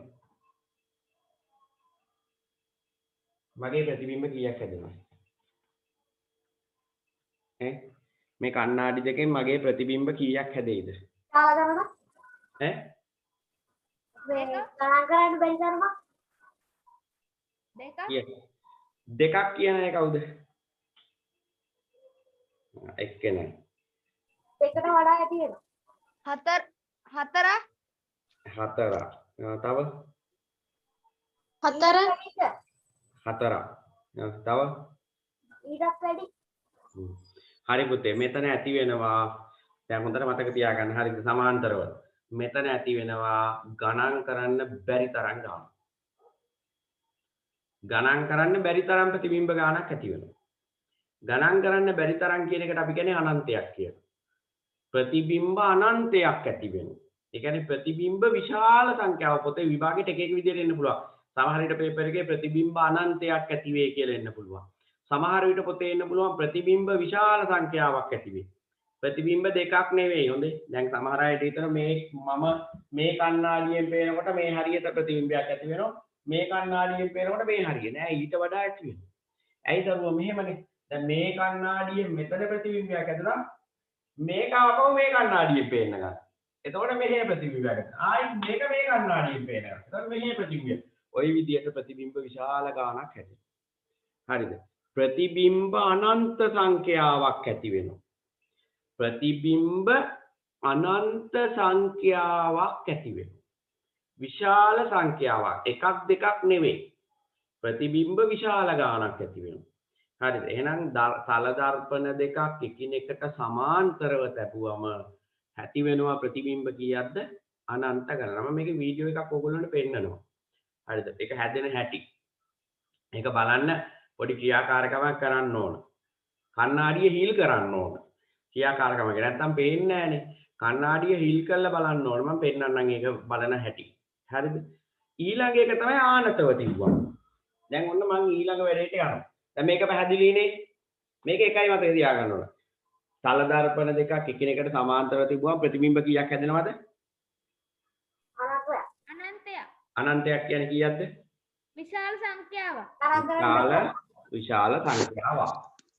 මගේ ප්‍රතිබිම්බ කීයක් හැදෙනවද? මේ කණ්ණාඩි දෙකෙන් මගේ ප්‍රතිබිම්බ කීයක් හැදෙයිද? තාලගමන ඈ මේ ගණන් කරන්න බැරි තරමක් දෙක දෙකක් කියන එක කවුද? එක්කෙනයි. දෙකට වඩා ඇති වෙනවා. හතරක් හතරක්. තව හතරක්. තව ඊටත් වැඩි. හරි පුතේ මෙතන ඇති වෙනවා. දැන් හොඳට මතක තියාගන්න. හරිද? සමාන්තරව. මෙතන ඇති වෙනවා ගණන් කරන්න බැරි තරම් ගාණක්. ගණන් කරන්න බැරි තරම් ප්‍රතිබිම්බ ගාණක් ඇති වෙනවා. ගණන් කරන්න බැරි තරම් කියන එකට අපි කියන්නේ අනන්තයක් කියලා. ප්‍රතිබිම්බ අනන්තයක් ඇති වෙනවා. ඒ කියන්නේ ප්‍රතිබිම්බ විශාල සංඛ්‍යාව පොතේ විභාගයට එක එක විදිහට එන්න පුළුවන්. සමහර විට පේපර් එකේ ප්‍රතිබිම්බ අනන්තයක් ඇති වේ කියලා එන්න පුළුවන්. සමහර විට පොතේ එන්න පුළුවන් ප්‍රතිබිම්බ විශාල සංඛ්‍යාවක් ඇති වේ. ප්‍රතිබිම්බ දෙකක් නෙවෙයි හොඳේ. දැන් සමහර අයට හිතන මේ මම මේ කණ්ණාඩියෙන් පේනකොට මේ හරියට ප්‍රතිබිම්බයක් ඇති වෙනවා. මේ කණ්ණාඩියෙන් පේනකොට මේ හරිය නෑ ඊට වඩා ඇති වෙනවා. ඇයි දරුවෝ මෙහෙමනේ. දැන් මේ කණ්ණාඩියෙන් මෙතන ප්‍රතිබිම්බයක් ඇදුණා. මේක ආපහු මේ කණ්ණාඩියෙන් පේන්න ගන්න. එතකොට මෙහෙ ප්‍රතිබිම්බයක් ඇති. ආයි මේක මේ කණ්ණාඩියෙන් පේන්න ගන්න. එතකොට මෙහෙ ප්‍රතිබිම්බය. ওই විදිහට ප්‍රතිබිම්බ විශාල ගාණක් හැදෙනවා. හරිද? ප්‍රතිබිම්බ අනන්ත සංඛ්‍යාවක් ඇති වෙනවා. ප්‍රතිබිම්බ අනන්ත සංඛ්‍යාවක් ඇති වෙනවා. විශාල සංඛ්‍යාවක් එකක් දෙකක් නෙවෙයි. ප්‍රතිබිම්බ විශාල ගාණක් ඇති වෙනවා. හරිද? එහෙනම් තල දර්පණ දෙකක් එකිනෙකට සමාන්තරව තැබුවම ඇති වෙනවා ප්‍රතිබිම්බ කීයක්ද? අනන්ත ගණන. මම මේකේ වීඩියෝ එකක් ඔයගොල්ලන්ට පෙන්නනවා. හරිද? ඒක හැදෙන හැටි. මේක බලන්න පොඩි ක්‍රියාකාරකමක් කරන්න ඕන. කණ්ණාඩිය හීල් කරන්න ඕන. ක්‍රියාකාරකමක්. නැත්තම් පේන්නේ නැහනේ. කණ්ණාඩිය හීල් කරලා බලන්න ඕන. මම පෙන්නන්නම් ඒක බලන හැටි. හරිද? ඊළඟ එක තමයි ආනතව තිබ්බා. දැන් ඔන්න මම ඊළඟ වැඩේට යනවා. දැන් මේක පැහැදිලිනේ. මේක එකයි මතක තියාගන්න ඕන. තල දර්පණ දෙකක් එකිනෙකට සමාන්තරව තිබුවම ප්‍රතිබිම්බ කීයක් හැදෙනවද? අනන්තයක් කියන්නේ කීයක්ද? විශාල සංඛ්‍යාවක්. විශාල සංඛ්‍යාවක්.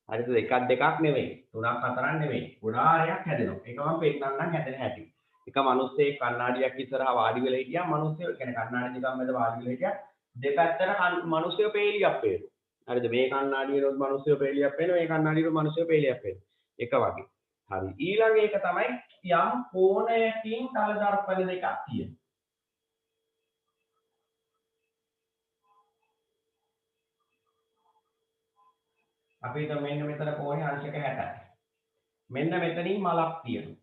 හරිද? එකක් දෙකක් නෙවෙයි. තුනක් හතරක් නෙවෙයි. ගොඩාරයක් හැදෙනවා. ඒක මම පෙන්නන්නම් හැදෙන හැටි. එක මිනිස්සෙක් කණ්ණාඩියක් ඉස්සරහා වාඩි වෙලා හිටියා. මිනිස්සෙක් කියන්නේ කණ්ණාඩි දෙකක් මැද වාඩි වෙලා හිටියා. දෙපැත්තට මිනිස්සෙක් පේලියක් පේනවා. හරිද? මේ කණ්ණාඩියේනොත් මිනිස්සෙක් පේලියක් පේනවා. මේ කණ්ණාඩියේනොත් මිනිස්සෙක් පේලියක් පේනවා. එක වගේ. හරි. ඊළඟ එක තමයි යම් කෝණයකින් තල දර්පණ දෙකක් තියෙනවා. අපි හිතමු මෙන්න මෙතන කෝණේ අංශක 60යි. මෙන්න මෙතනින් මලක් තියෙනවා.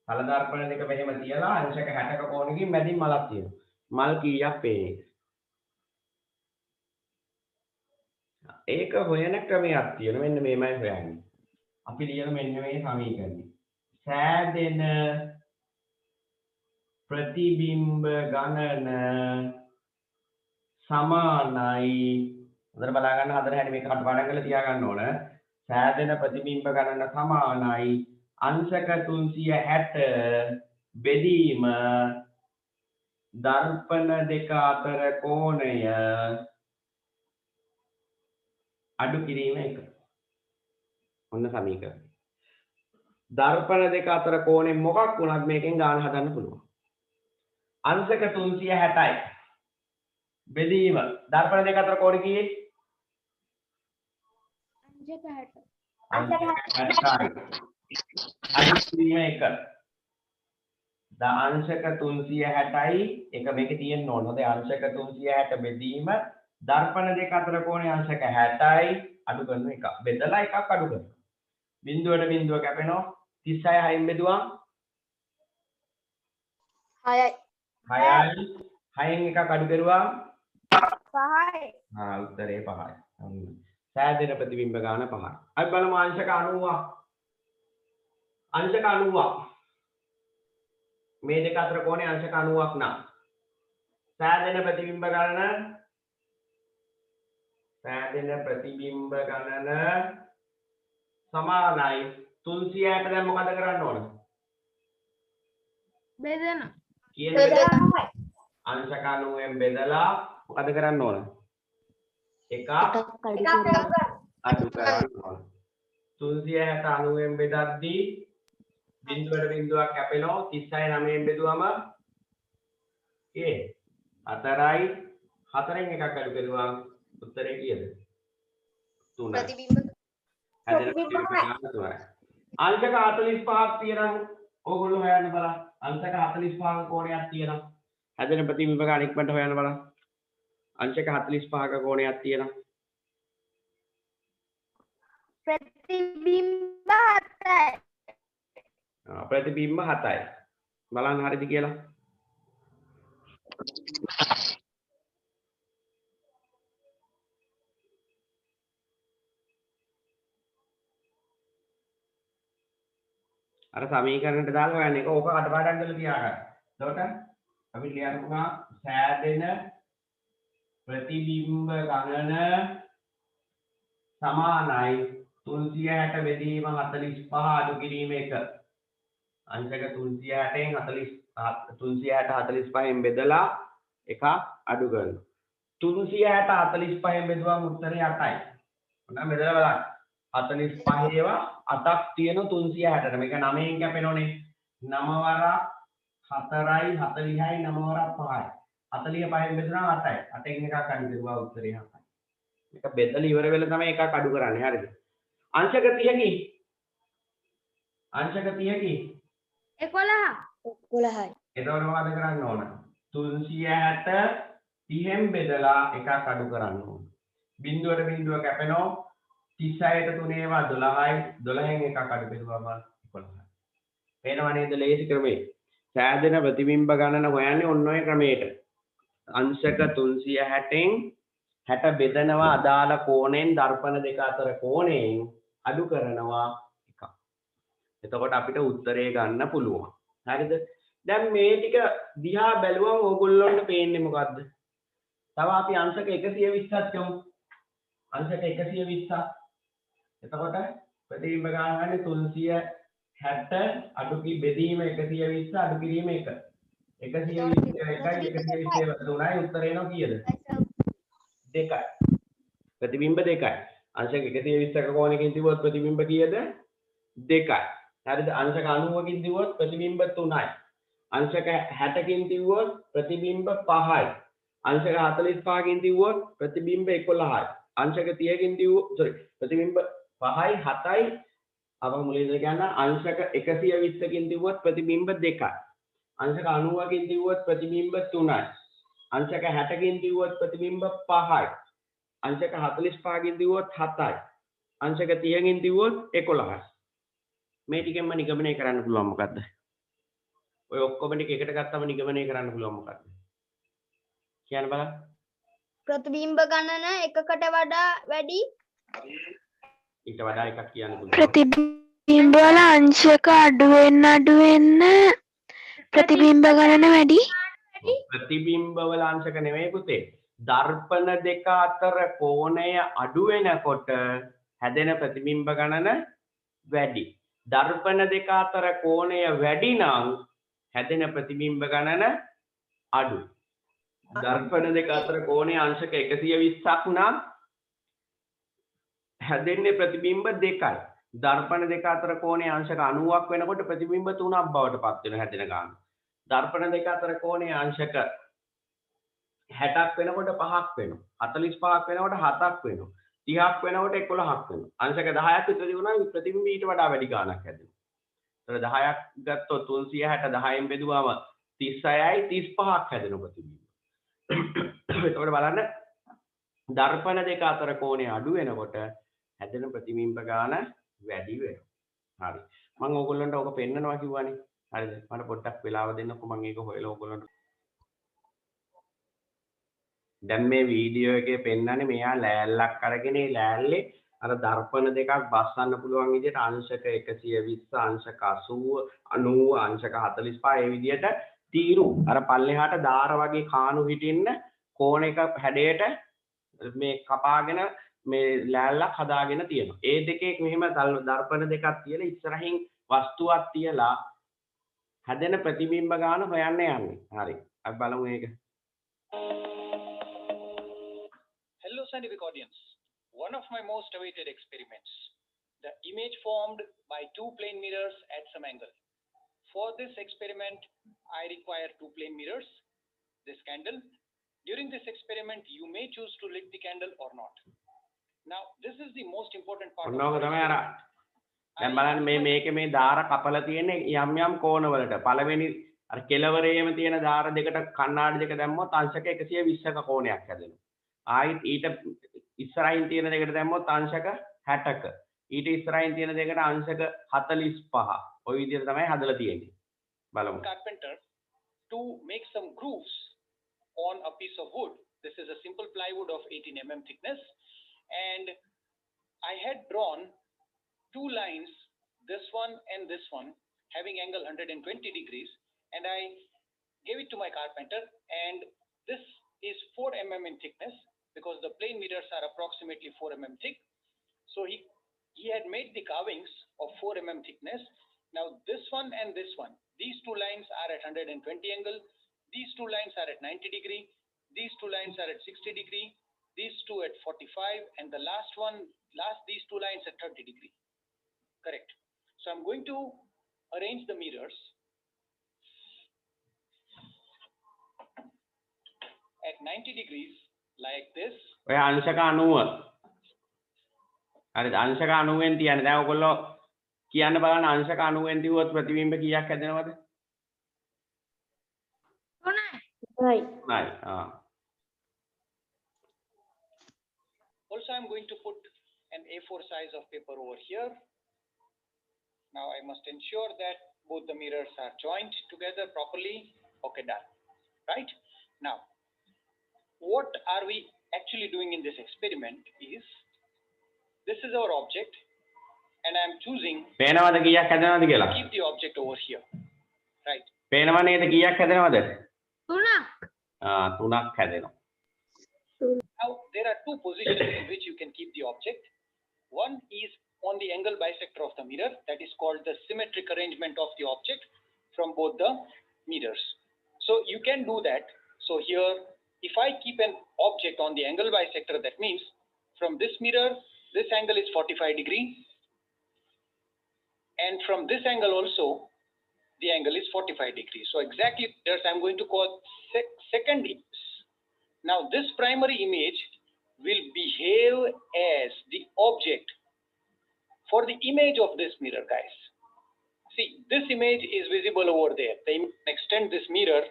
තල දර්පණ දෙක මෙහෙම තියලා අංශක 60ක කෝණකින් මැදින් මලක් තියෙනවා. මල් කීයක් පේන්නේ? ඒක හොයන ක්‍රමයක් තියෙනවා. මෙන්න මේමයි හොයන්නේ. අපි ලියන මෙන්න මේ සමීකරණය. සෑදෙන ප්‍රතිබිම්බ ගණන සමානයි. හොඳට බලා ගන්න හදන හැටි මේක කටපාඩම් කරලා තියා ගන්න ඕන. සෑදෙන ප්‍රතිබිම්බ ගණන සමානයි අංශක 360 බෙදීම දර්පණ දෙක අතර කෝණය අඩු කිරීම 1. ඔන්න සමීකරණය. දර්පණ දෙක අතර කෝණය මොකක් වුණත් මේකෙන් ගාන හදන්න පුළුවන්. අංශක 360යි බෙදීම දර්පණ දෙක අතර කෝණය කීයේ? අංශක 60යි. අඩු කිරීම 1. අංශක 360යි එක මේකේ තියෙන්න ඕන. හොඳයි අංශක 360 බෙදීම දර්පණ දෙක අතර කෝණය අංශක 60යි අඩු කරන එක. බෙදලා එකක් අඩු කරනවා. බිඳුවට බිඳුව කැපෙනවා. 36 6න් බෙදුවා 6යි. 6යි 6න් එකක් අඩු කරුවා 5යි. උත්තරේ 5යි. සෑදෙන ප්‍රතිබිම්බ ගාන 5යි. අපි බලමු අංශක 90ක්. අංශක 90ක්. මේ දෙක අතර කෝණය අංශක 90ක් නම් සෑදෙන ප්‍රතිබිම්බ ගණන සමානයි 360 දැන් මොකද කරන්න ඕන? බෙදෙන. කියන අංශක 90ෙන් බෙදලා මොකද කරන්න ඕන? එකක් අඩු කරන්න ඕන. 360 90ෙන් බෙදද්දී බිඳුවට බිඳුවක් කැපෙනවා. 36 9ෙන් බෙදුවම 4යි 4ෙන් එකක් අඩු කරුවා උත්තරේ කීයද? 3යි. ප්‍රතිබිම්බ අංශක 45ක් තියෙනම් ඕගොල්ලෝ හොයන්න බලන්න. අංශක 45ක කෝණයක් තියෙනම් හැදෙන ප්‍රතිබිම්බ ගාන ඉක්මනට හොයන්න බලන්න. අංශක 45ක කෝණයක් තියෙනම් ප්‍රතිබිම්බ 7යි. ප්‍රතිබිම්බ 7යි. බලන්න හරිද කියලා. අර සමීකරණයට දාලා හොයන්න එක ඕක කටපාඩම් කරලා තියාගන්න. එතකොට අපි ලියනවා සෑදෙන ප්‍රතිබිම්බ ගණන සමානයි 360 බෙදීම 45 අඩු කිරීම 1. අංශක 360න් 345න් බෙදලා එක අඩු කරනවා. 360 45න් බෙදුවම උත්තරේ 8යි. ඔන්න බෙදලා බලන්න. 45 ඒවා 8ක් තියෙන 360ට. මේක 9න් කැපෙනෝනේ. 9 වරක් 4යි 40යි 9 වරක් 5යි. 45න් බෙදුනා 8යි. 8න් එකක් අඩු කරුවා උත්තරේ 7යි. මේක බෙදලා ඉවර වෙලා තමයි එකක් අඩු කරන්නේ. හරිද? අංශක 30කින් අංශක 30කින් 11යි. එතකොට මොකද කරන්න ඕන? 360 30න් බෙදලා එකක් අඩු කරන්න ඕන. බිඳුවට බිඳුව කැපෙනවා. 36ට 3 ඒවා 12යි 12න් එකක් අඩු කරුවාම 11යි. පේනව නේද ලේසි ක්‍රමේ? සෑදෙන ප්‍රතිබිම්බ ගණන හොයන්නේ ඔන්න ඔය ක්‍රමයට. අංශක 360න් 60 බෙදනවා අදාළ කෝණයෙන් දර්පණ දෙක අතර කෝණයෙන් අඩු කරනවා එකක්. එතකොට අපිට උත්තරේ ගන්න පුළුවන්. හරිද? දැන් මේ ටික දිහා බැලුවම ඕගොල්ලන්ට පේන්නේ මොකද්ද? තව අපි අංශක 120ක් යමු. අංශක 120ක්. එතකොට ප්‍රතිබිම්බ ගණන ගන්නේ 360 අඩු කි බෙදීම 120 අඩු කිරීම 1. 120 එකයි 120 තුනයි උත්තරේ එනවා කීයද? 2යි. ප්‍රතිබිම්බ 2යි. අංශක 120ක කෝණයකින් තිබුවොත් ප්‍රතිබිම්බ කීයද? 2යි. හරිද? අංශක 90කින් තිබුවොත් ප්‍රතිබිම්බ 3යි. අංශක 60කින් තිබුවොත් ප්‍රතිබිම්බ 5යි. අංශක 45කින් තිබුවොත් ප්‍රතිබිම්බ 11යි. අංශක 30කින් තිබුවොත් ප්‍රතිබිම්බ 5යි 7යි අප මුලින්ම කියන්න අංශක 120කින් තිබුවොත් ප්‍රතිබිම්බ 2යි. අංශක 90කින් තිබුවොත් ප්‍රතිබිම්බ 3යි. අංශක 60කින් තිබුවොත් ප්‍රතිබිම්බ 5යි. අංශක 45කින් තිබුවොත් 7යි. අංශක 30කින් තියුවොත් 11. මේ ටිකෙන්ම නිගමනය කරන්න පුළුවන් මොකද්ද? ඔය ඔක්කොම ටික එකට ගත්තම නිගමනය කරන්න පුළුවන් මොකද්ද? කියන්න බලන්න. ප්‍රතිබිම්බ ගණන එකකට වඩා වැඩි ඊට වඩා එකක් කියන්න පුළුවන්. ප්‍රතිබිම්බ වල අංශක අඩු වෙන්න ප්‍රතිබිම්බ ගණන වැඩි. ප්‍රතිබිම්බ වල අංශක නෙමෙයි පුතේ. දර්පණ දෙක අතර කෝණය අඩු වෙනකොට හැදෙන ප්‍රතිබිම්බ ගණන වැඩි. දර්පණ දෙක අතර කෝණය වැඩි නම් හැදෙන ප්‍රතිබිම්බ ගණන අඩු. දර්පණ දෙක අතර කෝණය අංශක 120ක් නම් හැදෙන්නේ ප්‍රතිබිම්බ දෙකයි. දර්පණ දෙක අතර කෝණය අංශක 90ක් වෙනකොට ප්‍රතිබිම්බ 3ක් බවට පත් වෙන හැදෙන ගාන. දර්පණ දෙක අතර කෝණය අංශක 60ක් වෙනකොට 5ක් වෙනවා. 45ක් වෙනකොට 7ක් වෙනවා. 30ක් වෙනකොට 11ක් වෙනවා. අංශක 10ක් විතර දිනුනා ප්‍රතිබිම්බ ඊට වඩා වැඩි ගාණක් හැදෙනවා. ඒතර 10ක් ගත්තොත් 360 10න් බෙදුවාම 36යි 35ක් හැදෙන ප්‍රතිබිම්බ. එතකොට බලන්න දර්පණ දෙක අතර කෝණය අඩු වෙනකොට හැදෙන ප්‍රතිබිම්බ ගාන වැඩි වෙනවා. හරි. මම ඕගොල්ලන්ට ඕක පෙන්නනවා කිව්වනේ. හරිද? මට පොඩ්ඩක් වෙලාව දෙන්නකෝ මම ඒක හොයලා ඕගොල්ලන්ට. දැන් මේ වීඩියෝ එකේ පෙන්නන්නේ මෙයා ලෑල්ලක් අරගෙන ඒ ලෑල්ලේ අර දර්පණ දෙකක් බස්සන්න පුළුවන් විදිහට අංශක 120 අංශක 80 90 අංශක 45 ඒ විදිහට තීරු අර පල්ලෙහාට දාර වගේ කාණු හිටින්න කෝණයක හැඩයට මේ කපාගෙන මේ ලෑල්ලක් හදාගෙන තියෙනවා. ඒ දෙකේ මෙහෙම දර්පණ දෙකක් තියලා ඉස්සරහින් වස්තුවක් තියලා හැදෙන ප්‍රතිබිම්බ ගාන හොයන්න යන්නේ. හරි. අපි බලමු ඒක. Hello scientific audience. One of my most awaited experiments. The image formed by two plane mirrors at some angle. For this experiment, I require two plane mirrors, this candle. During this experiment, you may choose to lit the candle or not. Now, this is the most important part. ඔන්නෝක තමයි අර දැන් බලන්න මේකේ මේ දාර කපලා තියෙන්නේ යම් යම් කෝණවලට. පළවෙනි අර කෙළවරේම තියෙන දාර දෙකට කණ්ණාඩි දෙක දැම්මොත් අංශක 120ක කෝණයක් හැදෙනවා. ආයිත් ඊට ඉස්සරහින් තියෙන දෙකට දැම්මොත් අංශක 60ක. ඊට ඉස්සරහින් තියෙන දෙකට අංශක 45. ඔය විදිහට තමයි හදලා තියෙන්නේ. බලමු. Carpenter to make some grooves on a piece of wood. This is a simple plywood of 18 mm thickness, and I had drawn two lines, this one and this one, having angle 120 degrees, and I gave it to my carpenter, and this is 4 mm in thickness because the plane mirrors are approximately 4 mm thick. So he had made the carvings of 4 mm thickness. Now this one and this one, these two lines are at 120 angle, these two lines are at 90 degree, these two lines are at 60 degree, these two at 45, and the these two lines at 30 degree. Correct. So I'm going to arrange the mirrors at 90 degrees like this. ඔය අංශක 90. හරිද? අංශක 90ෙන් තියන්නේ. දැන් ඔයගොල්ලෝ කියන්න බලන්න අංශක 90ෙන් තියුවොත් ප්‍රතිබිම්බ කීයක් හැදෙනවද? 3යි. Also, I'm going to put an A4 size of paper over here. Now I must ensure that both the mirrors are joined together properly. Okay, done. Right? Now, what are we actually doing in this experiment is, this is our object, and I'm choosing පේනවද කීයක් හැදෙනවද කියලා? to keep the object over here. Right? පේනව නේද කීයක් හැදෙනවද? 3ක්. 3ක් හැදෙනවා. Now, there are two positions in which you can keep the object. One is on the angle bisector of the mirror, that is called the symmetric arrangement of the object from both the mirrors. So you can do that. So here, if I keep an object on the angle bisector, that means from this mirror, this angle is 45 degree, and from this angle also, the angle is 45 degrees. So exactly there's I'm going to call second image. Now this primary image will behave as the object for the image of this mirror, guys. See, this image is visible over there. They extend this mirror.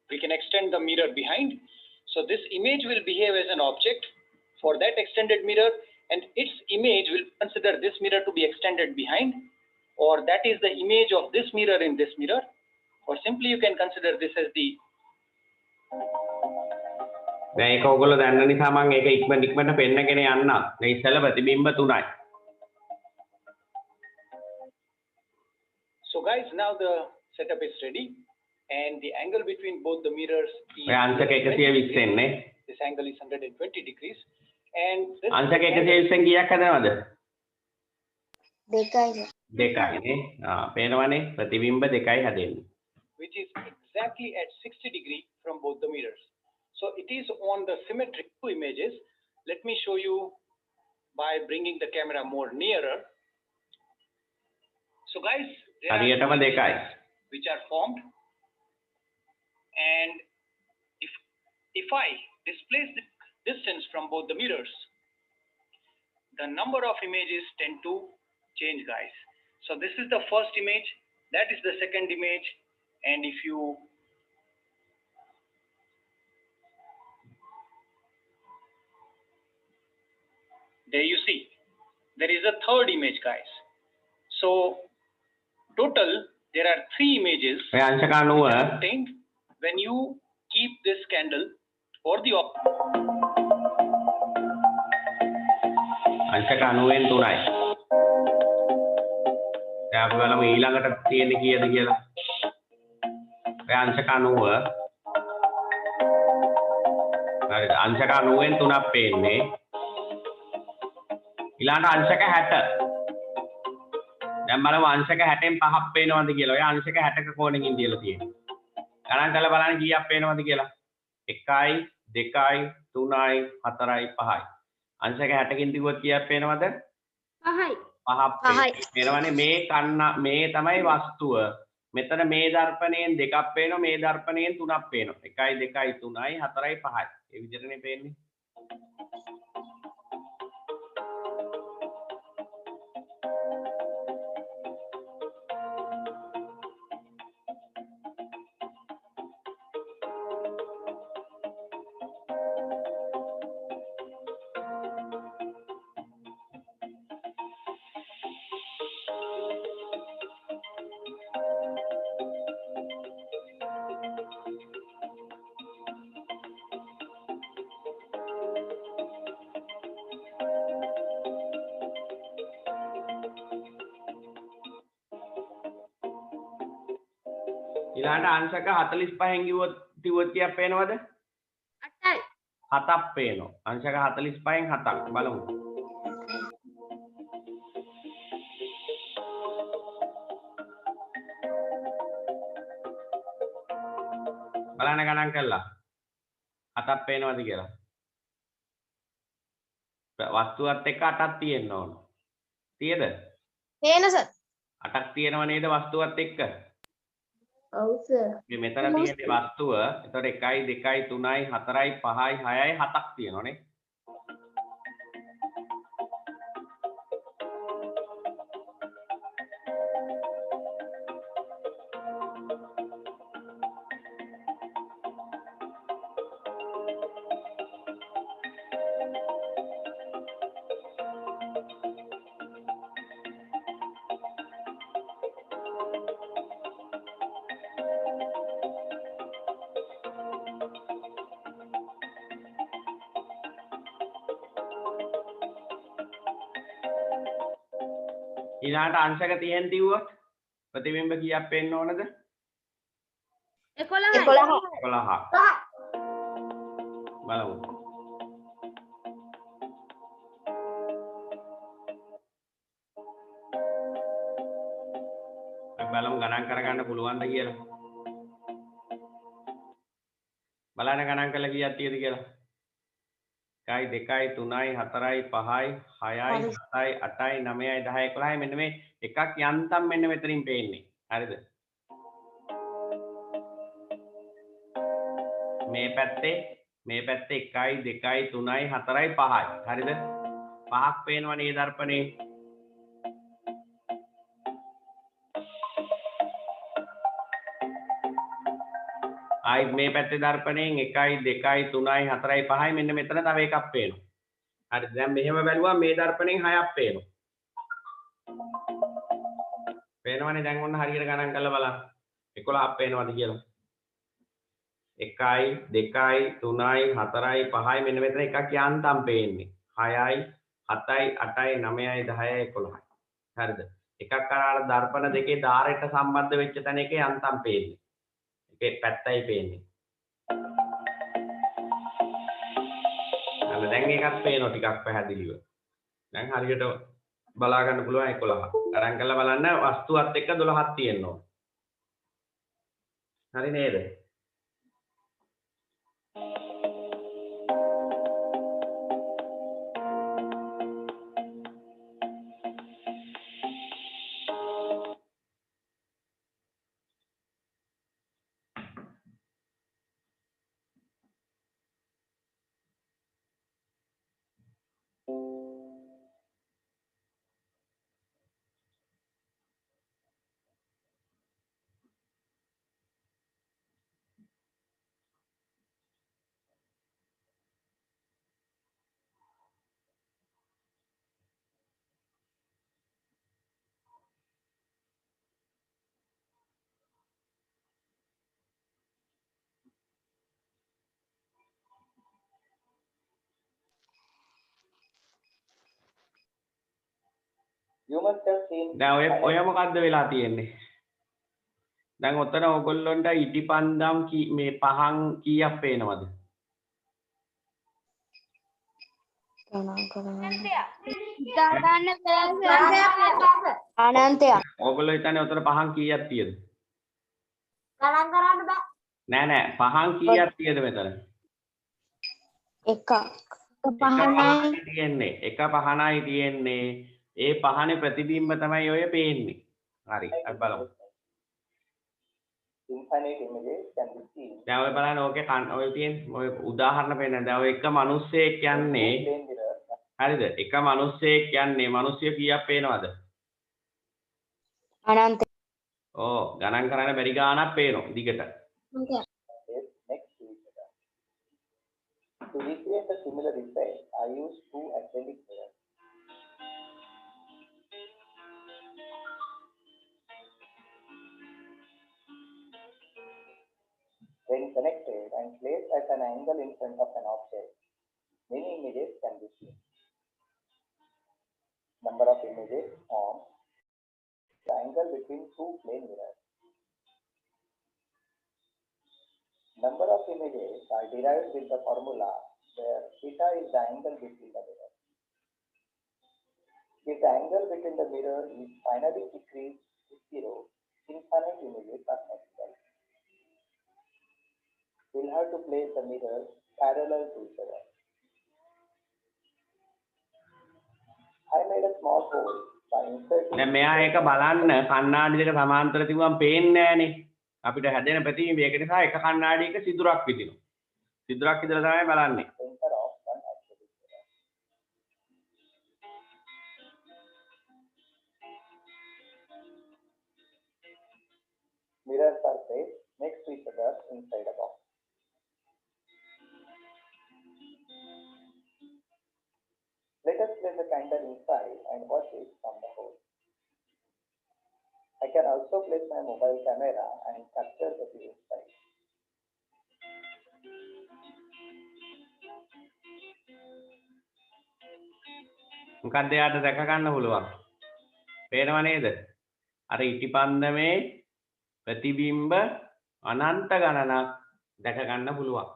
We can extend the mirror behind. So this image will behave as an object for that extended mirror, and its image will consider this mirror to be extended behind, or that is the image of this mirror in this mirror, or simply you can consider this as the දැන් ඒක ඔයගොල්ලෝ දන්න නිසා මම ඒක ඉක්මනට පෙන්නගෙන යන්නම්. මේ ඉස්සෙල්ලා ප්‍රතිබිම්බ තුනයි. So guys, now the setup is ready, and the angle between both the mirrors is ඔය අංශක 120 න්නේ. this angle is 120 degrees, and this අංශක 120 කීයක් හදනවද? දෙකයි. දෙකයි නේ. පේනවනේ ප්‍රතිබිම්බ දෙකයි හැදෙන්නේ. which is exactly at 60 degree from both the mirrors. So it is on the symmetric two images. Let me show you by bringing the camera more nearer. So guys, there are හරියටම two දෙකයි. images which are formed, and if I displace the distance from both the mirrors, the number of images tend to change, guys. So this is the first image, that is the second image, and if you there you see there is a third image, guys. So total there are three images ඔය අංශක 90 obtained when you keep this candle or the අංශක 90න් 3යි. දැන් අපි බලමු ඊළඟට තියෙන්නේ කීයද කියලා. ඔය අංශක 90. හරිද? අංශක 90න් 3ක් පේන්නේ. ඊළඟට අංශක 60. දැන් බලමු අංශක 60න් 5ක් පේනවද කියලා. ඔය අංශක 60ක කෝණකින් දීලා තියෙන්නේ. ගණන් කරලා බලන්න කීයක් පේනවද කියලා. 1යි 2යි 3යි 4යි 5යි. අංශක 60කින් දිවුවොත් කීයක් පේනවද? 5යි. 5ක් පේනවනේ. මේ කන්න මේ තමයි වස්තුව. මෙතන මේ දර්පණයෙන් 2ක් පේනවා, මේ දර්පණයෙන් 3ක් පේනවා. 1යි 2යි 3යි 4යි 5යි. ඒ විදිහටනේ පේන්නේ. ඊළඟට අංශක 45න් කිව්වොත් කීයක් පේනවද? 8යි. 7ක් පේනවා. අංශක 45න් 7ක් බලමු. බලන්න ගණන් කළා. 7ක් පේනවද කියලා. වස්තුවත් එක්ක 8ක් තියෙන්න ඕන. තියද? පේන සර්. 8ක් තියෙනව නේද වස්තුවත් එක්ක? ඔව් සර්. මේ මෙතන තියෙන්නේ වස්තුව. එතකොට 1යි 2යි 3යි 4යි 5යි 6යි 7ක් තියෙනවනේ. ඊළඟට අංශක 30න් දිවුවොත් ප්‍රතිබිම්බ කීයක් පේන්න ඕනද? 11යි. 11ක්. බලමු. අපි බලමු ගණන් කරගන්න පුළුවන්ද කියලා. බලන්න ගණන් කළා කීයක් තියෙද කියලා. 1යි 2යි 3යි 4යි 5යි 6යි 7යි 8යි 9යි 10යි 11යි මෙන්න මේ එකක් යන්තම් මෙන්න මෙතනින් පේන්නේ. හරිද? මේ පැත්තේ 1යි 2යි 3යි 4යි 5යි. හරිද? පහක් පේනවනේ දර්පණේ. ආයි මේ පැත්තේ දර්පණයෙන් 1යි 2යි 3යි 4යි 5යි මෙන්න මෙතන තව එකක් පේනවා. හරි දැන් මෙහෙම බැලුවා මේ දර්පණයෙන් 6ක් පේනවා. පේනවනේ දැන් ඔන්න හරියට ගණන් කරලා බලන්න. 11ක් පේනවද කියලා. 1යි 2යි 3යි 4යි 5යි මෙන්න මෙතන එකක් යන්තම් පේන්නේ. 6යි 7යි 8යි 9යි 10යි 11යි. හරිද? එකක් අර දර්පණ දෙකේ ධාරයට සම්බන්ධ වෙච්ච තැන එකේ යන්තම් පේන්නේ. ඒකේ පැත්තයි පේන්නේ. දැන් එකක් පේනවා ටිකක් පැහැදිලිව. දැන් හරියට බලා ගන්න පුළුවන් 11. ගණන් කරලා බලන්න වස්තුවත් එක්ක 12ක් තියෙනවා. හරි නේද? You must have seen. දැන් ඔය මොකද්ද වෙලා තියෙන්නේ? දැන් ඔතන ඕගොල්ලොන්ට ඉටිපන්දම් මේ පහන් කීයක් පේනවද? අනන්තයක්. ඕගොල්ලෝ හිතන්නේ ඔතන පහන් කීයක් තියෙද? ගණන් කරන්න බෑ. නෑ පහන් කීයක් තියෙද මෙතන? එකක්. පහනයි තියෙන්නේ. එක පහනයි තියෙන්නේ. ඒ පහනේ ප්‍රතිබිම්බ තමයි ඔය පේන්නේ. හරි අපි බලමු. Infinite images can be seen. දැන් ඔය බලන්න ඕකේ ඔය තියෙන ඔය උදාහරණ පෙන්නන. දැන් ඔය එක මිනිස්සෙක් යන්නේ හරිද? එක මිනිස්සෙක් යන්නේ මිනිස්සු කීයක් පේනවද? අනන්ත. ඕ ගණන් කරන්න බැරි ගාණක් පේනවා දිගට. Next to each other. To recreate a similar effect, I use two acrylic mirrors. When connected and placed at an angle in front of an object, many images can be seen. Number of images form the angle between two plane mirrors. Number of images are derived with the formula where theta is the angle between the mirrors. If the angle between the mirror is finally decreased to 0, infinite images are possible. We'll have to place the mirrors parallel to each other. I made a small hole by inserting. දැන් මෙයා ඒක බලන්න කණ්ණාඩි දෙක සමාන්තර තිබුවම පේන්නේ නැහනේ. අපිට හැදෙන ප්‍රතිබිම්බ ඒක නිසා එක කණ්ණාඩියක සිදුරක් විදිනවා. සිදුරක් විදලා තමයි බලන්නේ. Center of one acrylic mirror. Mirrors are placed next to each other inside a box. Let us place the candle inside and watch it from the hole. I can also place my mobile camera and capture the view inside. මොකක්ද යාට දැක ගන්න පුළුවන්. පේනව නේද? අර ඉටිපන්දමේ ප්‍රතිබිම්බ අනන්ත ගණනක් දැක ගන්න පුළුවන්.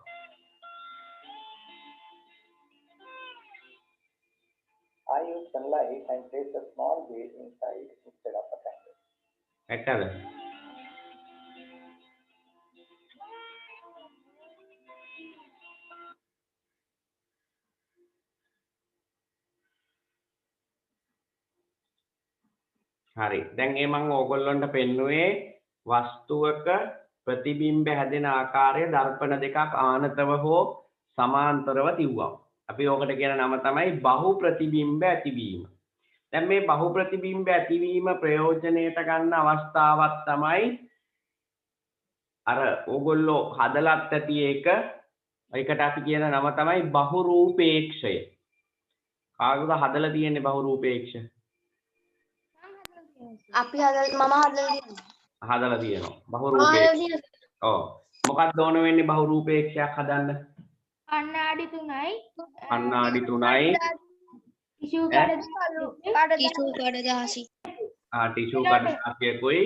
I use sunlight and place a small bead inside instead of a candle. ඇත්තද? හරි. දැන් මම ඕගොල්ලන්ට පෙන්නුවේ වස්තුවක ප්‍රතිබිම්බ හැදෙන ආකාරය දර්පණ දෙකක් ආනතව හෝ සමාන්තරව තියුවා. අපි ඕකට කියන නම තමයි බහු ප්‍රතිබිම්බ ඇතිවීම. දැන් මේ බහු ප්‍රතිබිම්බ ඇතිවීම ප්‍රයෝජනයට ගන්න අවස්ථාවක් තමයි අර ඕගොල්ලෝ හදලත් ඇති එක. ඒකට අපි කියන නම තමයි බහුරූපේක්ෂය. කාගේද හදලා තියෙන්නේ බහුරූපේක්ෂ? අපි හදලා මම හදලා තියෙනවා. හදලා තියෙනවා. බහුරූපේක්ෂ. ඔව්. මොකක්ද ඕන වෙන්නේ බහුරූපේක්ෂයක් හදන්න? කණ්ණාඩි 3යි කණ්ණාඩි 3යි ටිෂු කඩදාසි. ටිෂු කඩදාසියකුයි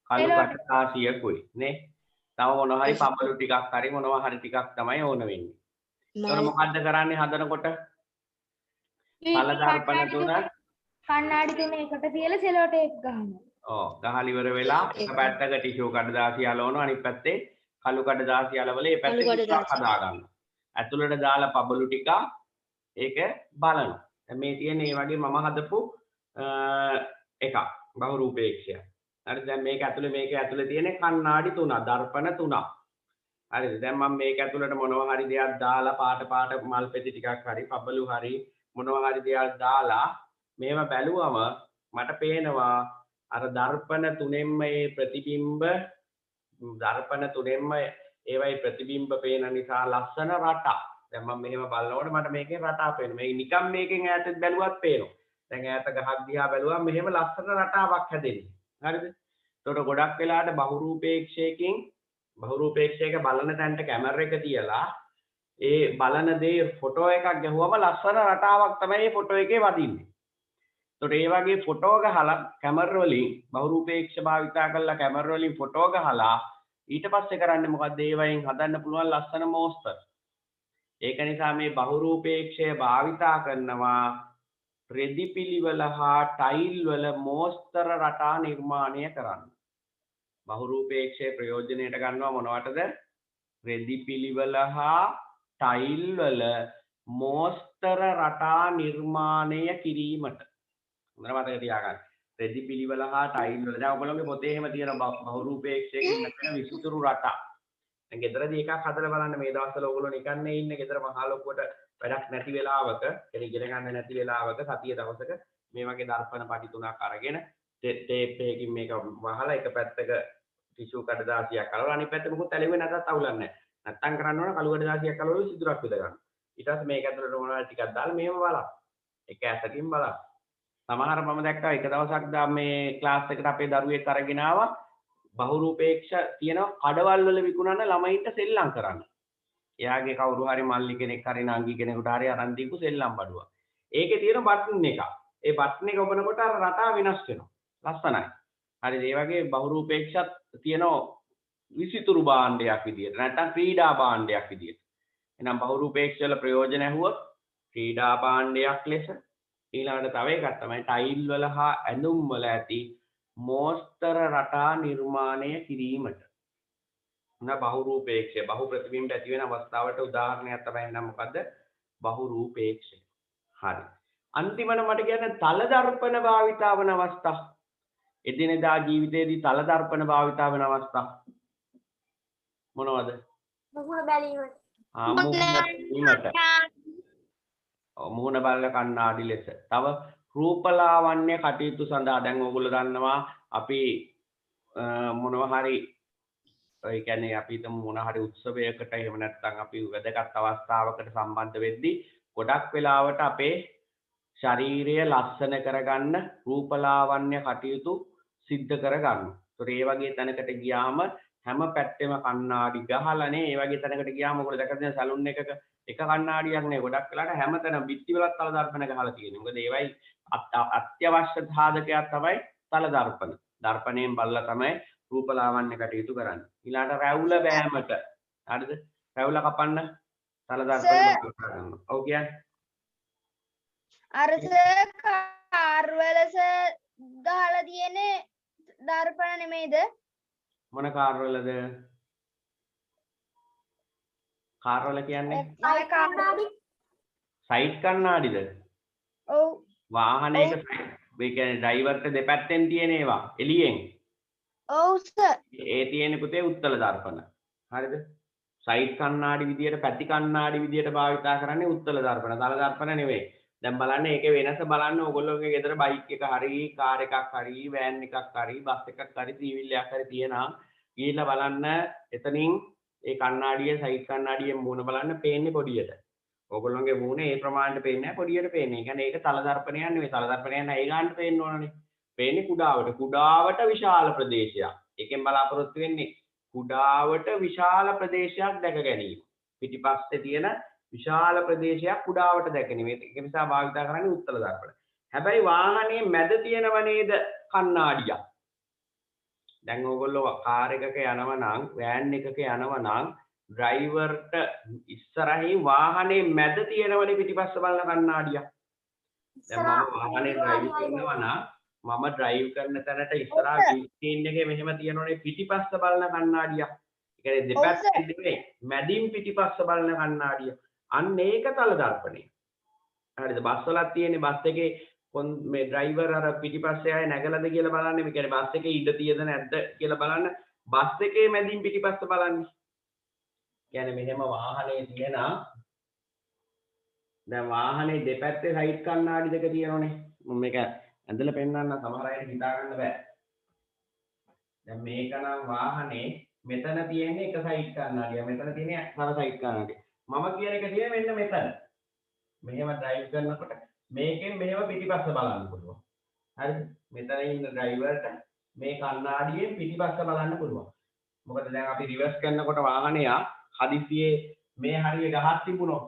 කළු කඩදාසියකුයි නේ. තව මොනවා හරි පබළු ටිකක් හරි මොනවා හරි ටිකක් තමයි ඕන වෙන්නේ. එතකොට මොකද්ද කරන්නේ හදනකොට? පළ දර්පණ 3 කණ්ණාඩි 3 එකට තියලා සෙලෝ ටේප් ගහනවා. ඔව් ගහලා ඉවර වෙලා එක පැත්තක ටිෂු කඩදාසිය අලවනවා අනිත් පැත්තේ කළු කඩදාසිය අලවලා මේ පැත්තේ ටිකක් හදා ගන්නවා. ඇතුළට දාලා පබළු ටික ඒක බලනවා. දැන් මේ තියෙන මේ වගේ මම හදපු එකක් බහුරූපේක්ෂය. හරිද? දැන් මේක ඇතුලේ තියෙන කණ්ණාඩි 3 දර්පණ 3. හරිද? දැන් මම මේක ඇතුළට මොනවා හරි දෙයක් දාලා පාට මල් පෙති ටිකක් හරි පබළු හරි මොනවා හරි දෙයක් දාලා මේව බැලුවම මට පේනවා අර දර්පණ 3ෙන්ම මේ ප්‍රතිබිම්බ දර්පණ 3ෙන්ම ඒවයි ප්‍රතිබිම්බ පේන නිසා ලස්සන රටා. දැන් මම මෙහෙම බලනකොට මට මේකේ රටා පේනවා. මේ නිකම් මේකෙන් ඈතට බැලුවත් පේනවා. දැන් ඈත ගහක් දිහා බැලුවම මෙහෙම ලස්සන රටාවක් හැදෙන්නේ. හරිද? ඒකට ගොඩක් වෙලාවට බහුරූපේක්ෂයක බලන තැනට කැමරා එක තියලා ඒ බලන දේ ෆොටෝ එකක් ගැහුවම ලස්සන රටාවක් තමයි මේ ෆොටෝ එකේ වදින්නේ. ඒකට ඒ වගේ ෆොටෝ ගහලා කැමරා වලින් බහුරූපේක්ෂ භාවිතා කරලා කැමරා වලින් ෆොටෝ ගහලා ඊට පස්සේ කරන්නේ මොකද්ද? ඒ වයින් හදන්න පුළුවන් ලස්සන මෝස්තර. ඒක නිසා මේ බහුරූපේක්ෂය භාවිතා කරනවා රෙදි පිළිවෙල හා ටයිල් වල මෝස්තර රටා නිර්මාණය කරන්න. බහුරූපේක්ෂය ප්‍රයෝජනයට ගන්නවා මොනවටද? රෙදි පිළිවෙල හා ටයිල් වල මෝස්තර රටා නිර්මාණය කිරීමට. හොඳට මතක තියාගන්න. රෙදි පිළිවෙල හා ටයිල් වල දැන් ඔයගොල්ලෝගේ පොතේ එහෙම තියෙන බහුරූපේක්ෂයකින් නැත්නම් විසිතුරු රටා. දැන් ගෙදරදී එකක් හදලා බලන්න මේ දවස්වල ඔයගොල්ලෝ නිකන් ඉන්නේ ගෙදර මහා ලොකුවට වැඩක් නැති වෙලාවක එනි ඉගෙන ගන්න නැති වෙලාවක සතිය දවසක මේ වගේ දර්පණ පටි තුනක් අරගෙන ටේප් එකකින් මේක වහලා එක පැත්තක ටිෂු කඩදාසියක් අලවලා අනිත් පැත්තේ මොකුත් ඇලෙන්නේ නැතත් අවුලක් නැහැ. නැත්තම් කරන්න ඕන කළු කඩදාසියක් අලවලා සිදුරක් විද ගන්න. ඊට පස්සේ මේක ඇතුළට මොනවද ටිකක් දාලා මේව බලන්න. එක ඇසකින් බලන්න. සමහර මම දැක්කා එක දවසක් මේ ක්ලාස් එකට අපේ දරුවෙක් අරගෙන ආවා බහුරූපේක්ෂ තියෙන කඩවල් වල විකුණන ළමයින්ට සෙල්ලම් කරන්න. එයාගේ කවුරු හරි මල්ලි කෙනෙක් හරි නංගි කෙනෙකුට හරි අරන් දීපු සෙල්ලම් බඩුවක්. ඒකේ තියෙන බටන් එක. ඒ බටන් එක ඔබනකොට අර රටා වෙනස් වෙනවා. ලස්සනයි. හරිද? ඒ වගේ බහුරූපේක්ෂත් තියෙන විසිතුරු භාණ්ඩයක් විදියට නැත්නම් ක්‍රීඩා භාණ්ඩයක් විදියට. එහෙනම් බහුරූපේක්ෂ වල ප්‍රයෝජන ඇහුවොත් ක්‍රීඩා භාණ්ඩයක් ලෙස ඊළඟට තව එකක් තමයි ටයිල් වල හා ඇඳුම් වල ඇති මෝස්තර රටා නිර්මාණය කිරීමට. බහුරූපේක්ෂය බහු ප්‍රතිබිම්බ ඇති වෙන අවස්ථාවට උදාහරණයක් තමයි එහෙනම් මොකද්ද? බහුරූපේක්ෂය. හරි. අන්තිමට මට කියන්න තල දර්පණ භාවිතා වන අවස්ථා. එදිනෙදා ජීවිතයේදී තල දර්පණ භාවිතා වෙන අවස්ථා මොනවද? මුහුණ බැලීමට. මුහුණ බලන කණ්ණාඩි ලෙස. තව රූපලාවන්‍ය කටයුතු සඳහා දැන් ඕගොල්ලෝ දන්නවා අපි මොනවා හරි ඒ කියන්නේ අපි හිතමු මොන හරි උත්සවයකට එහෙම නැත්නම් අපි වැදගත් අවස්ථාවකට සම්බන්ධ වෙද්දී ගොඩක් වෙලාවට අපේ ශරීරය ලස්සන කරගන්න රූපලාවන්‍ය කටයුතු සිද්ධ කරගන්නවා. ඒතොර ඒ වගේ තැනකට ගියාම හැම පැත්තෙම කණ්ණාඩි ගහලානේ ඒ වගේ තැනකට ගියාම ඔයගොල්ලෝ දැකලා තියෙන සැලුන් එකක එක කණ්ණාඩියක් නේ ගොඩක් වෙලාට හැමතැනම බිත්ති වලත් තල දර්පණ ගහලා තියෙනවා. මොකද ඒවයි අත්‍යවශ්‍ය සාධකයක් තමයි තල දර්පණ. දර්පණයෙන් බලලා තමයි රූපලාවන්‍ය කටයුතු කරන්නේ. ඊළාට රැවුල බෑමට. හරිද? රැවුල කපන්න තල දර්පණ ගන්නවා. ඔව් කියන්නේ. අරස කාර් වලස ගහලා තියෙන්නේ දර්පණ නෙමෙයිද? මොන කාර් වලද? කාර් වල කියන්නේ සයිඩ් කණ්ණාඩිද? ඔව්. වාහනයක ඒ කියන්නේ ඩ්‍රයිවර්ට දෙපැත්තෙන් තියෙන ඒවා එළියෙන්. ඔව් සර්. ඒ තියෙන පුතේ උත්තල දර්පණ. හරිද? සයිඩ් කණ්ණාඩි විදියට පැති කණ්ණාඩි විදියට භාවිතා කරන්නේ උත්තල දර්පණ. තල දර්පණ නෙවෙයි. දැන් බලන්න ඒකේ වෙනස බලන්න ඕගොල්ලෝගේ ගෙදර බයික් එක හරි කාර් එකක් හරි වෑන් එකක් හරි බස් එකක් හරි ත්‍රිවිල්ලයක් හරි තියෙනවා. ගිහිල්ලා බලන්න එතනින් ඒ කණ්ණාඩියේ සයිඩ් කණ්ණාඩියේ මුණ බලන්න පේන්නේ පොඩියට. ඕගොල්ලෝගේ මූණේ ඒ ප්‍රමාණයට පේන්නේ නැහැ පොඩියට පේන්නේ. ඒ කියන්නේ ඒක තල දර්පණයක් නෙවෙයි. තල දර්පණයක් නෑ ඒ ගන්නට පේන්න ඕනනේ. පේන්නේ කුඩාවට. කුඩාවට විශාල ප්‍රදේශයක්. ඒකෙන් බලාපොරොත්තු වෙන්නේ කුඩාවට විශාල ප්‍රදේශයක් දැක ගැනීම. පිටිපස්සේ තියෙන විශාල ප්‍රදේශයක් කුඩාවට දැක ගැනීම. ඒක නිසා භාවිත කරන්නේ උත්තර දර්පණ. හැබැයි වාහනේ මැද තියෙනව නේද කණ්ණාඩියක්. දැන් ඕගොල්ලෝ කාර් එකක යනවා නම් වෑන් එකක යනවා නම් ඩ්‍රයිවර්ට ඉස්සරහින් වාහනේ මැද තියෙනවනේ පිටිපස්ස බලන කණ්ණාඩියක්. දැන් මම වාහනේ ඩ්‍රයිව් කරනවා නම් මම ඩ්‍රයිව් කරන තැනට ඉස්සරහා ස්ක්‍රීන් එකේ මෙහෙම තියෙනවනේ පිටිපස්ස බලන කණ්ණාඩියක්. ඒ කියන්නේ දෙපැත්තෙන් නෙමෙයි මැදින් පිටිපස්ස බලන කණ්ණාඩිය. අන්න ඒක තල දර්පණය. හරිද? බස් වලත් තියෙන්නේ බස් එකේ මේ ඩ්‍රයිවර් අර පිටිපස්සේ ආයේ නැගලාද කියලා බලන්නේ. මේ කියන්නේ බස් එකේ ඉඩ තියද නැද්ද කියලා බලන්න. බස් එකේ මැදින් පිටිපස්ස බලන්නේ. කියන්නේ මෙහෙම වාහනේ තියෙන දැන් වාහනේ දෙපැත්තේ සයිඩ් කණ්ණාඩි දෙක තියෙනවනේ. මම මේක ඇඳලා පෙන්නන්න සමහර අයට හිතා ගන්න බෑ. දැන් මේක නම් වාහනේ මෙතන තියෙන්නේ එක සයිඩ් කණ්ණාඩිය. මෙතන තියෙන්නේ තව සයිඩ් කණ්ණාඩිය. මම කියන එක තියෙන්නේ මෙන්න මෙතන. මෙහෙම ඩ්‍රයිව් කරනකොට මේකෙන් මෙහෙම පිටිපස්ස බලන්න පුළුවන්. හරිද? මෙතන ඉන්න ඩ්‍රයිවර්ට මේ කණ්ණාඩියෙන් පිටිපස්ස බලන්න පුළුවන්. මොකද දැන් අපි රිවර්ස් කරනකොට වාහනය හදිසියේ මේ හරිය ගහක් තිබුණොත්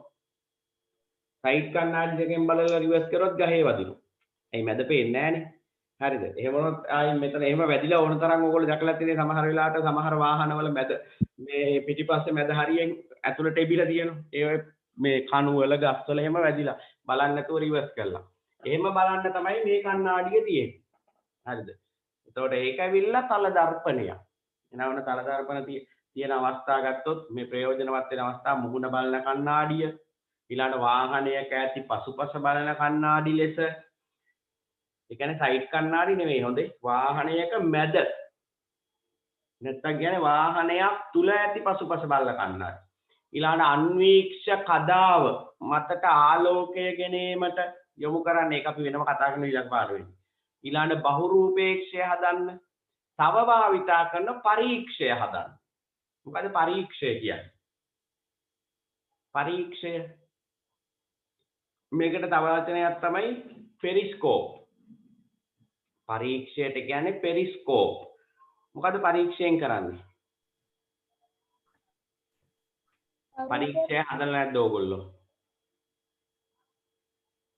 සයිඩ් කණ්ණාඩි දෙකෙන් බලලා රිවර්ස් කරොත් ගහේ වදිනවා. එයි මැද පේන්නේ නැහනේ. හරිද? එහෙම වුණොත් ආයි මෙතන එහෙම වැදිලා ඕන තරම් ඕගොල්ලෝ දැකලා තියෙන සමහර වෙලාවට සමහර වාහනවල මැද මේ පිටිපස්සේ මැද හරියෙන් ඇතුළට එබිලා තියෙනවා. ඒ මේ කණු වල ගස් වල එහෙම වැදිලා බලන්න නැතුව රිවර්ස් කළා. එහෙම බලන්න තමයි මේ කණ්ණාඩිය තියෙන්නේ. හරිද? එතකොට ඒක ඇවිල්ලා තල දර්පණයක්. එනවන තල දර්පණ තියෙන අවස්ථා ගත්තොත් මේ ප්‍රයෝජනවත් වෙන අවස්ථා මුහුණ බලන කණ්ණාඩිය ඊළඟ වාහනයක ඇති පසුපස බලන කණ්ණාඩි ලෙස ඒ කියන්නේ සයිඩ් කණ්ණාඩි නෙවෙයි හොඳේ වාහනයක මැද නැත්තම් කියන්නේ වාහනයක් තුල ඇති පසුපස බලන කණ්ණාඩි ඊළඟ අන්වීක්ෂ කදාව මතට ආලෝකය ගැනීමට යොමු කරන්නේ ඒක අපි වෙනම කතා කරන ඊළඟ පාඩුවේ ඊළඟ බහුරූපේක්ෂය හදන්න තව භාවිතා කරන පරීක්ෂය හදන්න මොකද පරීක්ෂය කියන්නේ පරීක්ෂය මේකට තව වචනයක් තමයි පෙරිස්කෝප් පරීක්ෂයට කියන්නේ පෙරිස්කෝප් මොකද පරීක්ෂයෙන් කරන්නේ පරීක්ෂය හදලා නැද්ද ඕගොල්ලෝ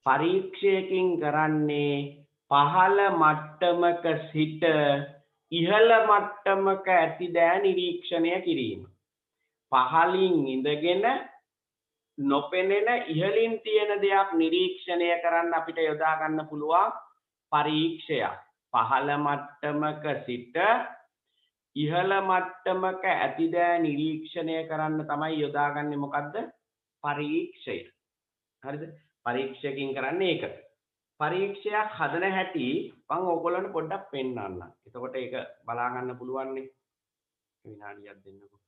පරීක්ෂයකින් කරන්නේ පහළ මට්ටමක සිට ඉහළ මට්ටමක ඇති දෑ නිරීක්ෂණය කිරීම පහළින් ඉඳගෙන නොපෙනෙන ඉහළින් තියෙන දෙයක් නිරීක්ෂණය කරන්න අපිට යොදා ගන්න පුළුවන් පරීක්ෂයක් පහළ මට්ටමක සිට ඉහළ මට්ටමක ඇති දෑ නිරීක්ෂණය කරන්න තමයි යොදාගන්නේ මොකද්ද පරීක්ෂය හරිද පරීක්ෂයකින් කරන්නේ ඒක පරීක්ෂයක් හදන හැටි මම ඕගොල්ලන්ට පොඩ්ඩක් පෙන්නන්නම් එතකොට ඒක බලා ගන්න පුළුවන් නේ විනාඩියක් දෙන්නකෝ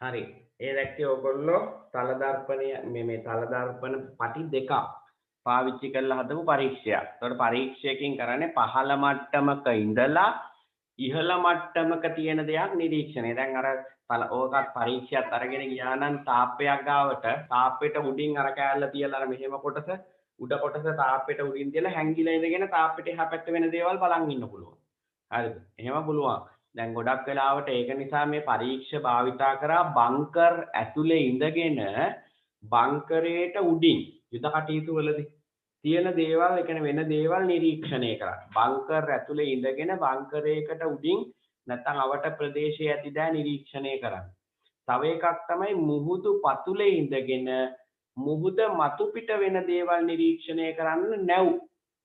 හරි. ඒ දැක්කේ ඔයගොල්ලෝ තල දර්පණය මේ තල දර්පණ පටි දෙකක් පාවිච්චි කරලා හදපු පරීක්ෂයක්. ඒතකොට පරීක්ෂයකින් කරන්නේ පහළ මට්ටමක ඉඳලා ඉහළ මට්ටමක තියෙන දෙයක් නිරීක්ෂණය. දැන් අර ඕකත් පරීක්ෂයක් අරගෙන ගියා නම් තාප්පයක් ගාවට තාප්පෙට උඩින් අර කෑල්ල තියලා අර මෙහෙම කොටස උඩ කොටස තාප්පෙට උඩින් තියලා හැංගිලා ඉඳගෙන තාප්පෙට එහා පැත්ත වෙන දේවල් බලන් ඉන්න පුළුවන්. හරිද? එහෙම පුළුවන්. දැන් ගොඩක් වෙලාවට ඒක නිසා මේ පරීක්ෂ භාවිතා කරා බංකර් ඇතුලේ ඉඳගෙන බංකරේට උඩින් යුද කටයුතු වලදී තියෙන දේවල් ඒ කියන්නේ වෙන දේවල් නිරීක්ෂණය කරා. බංකර් ඇතුලේ ඉඳගෙන බංකරයකට උඩින් නැත්නම් අවට ප්‍රදේශයේ ඇති දෑ නිරීක්ෂණය කරන්න. තව එකක් තමයි මුහුදු පතුලේ ඉඳගෙන මුහුද මතු පිට වෙන දේවල් නිරීක්ෂණය කරන්න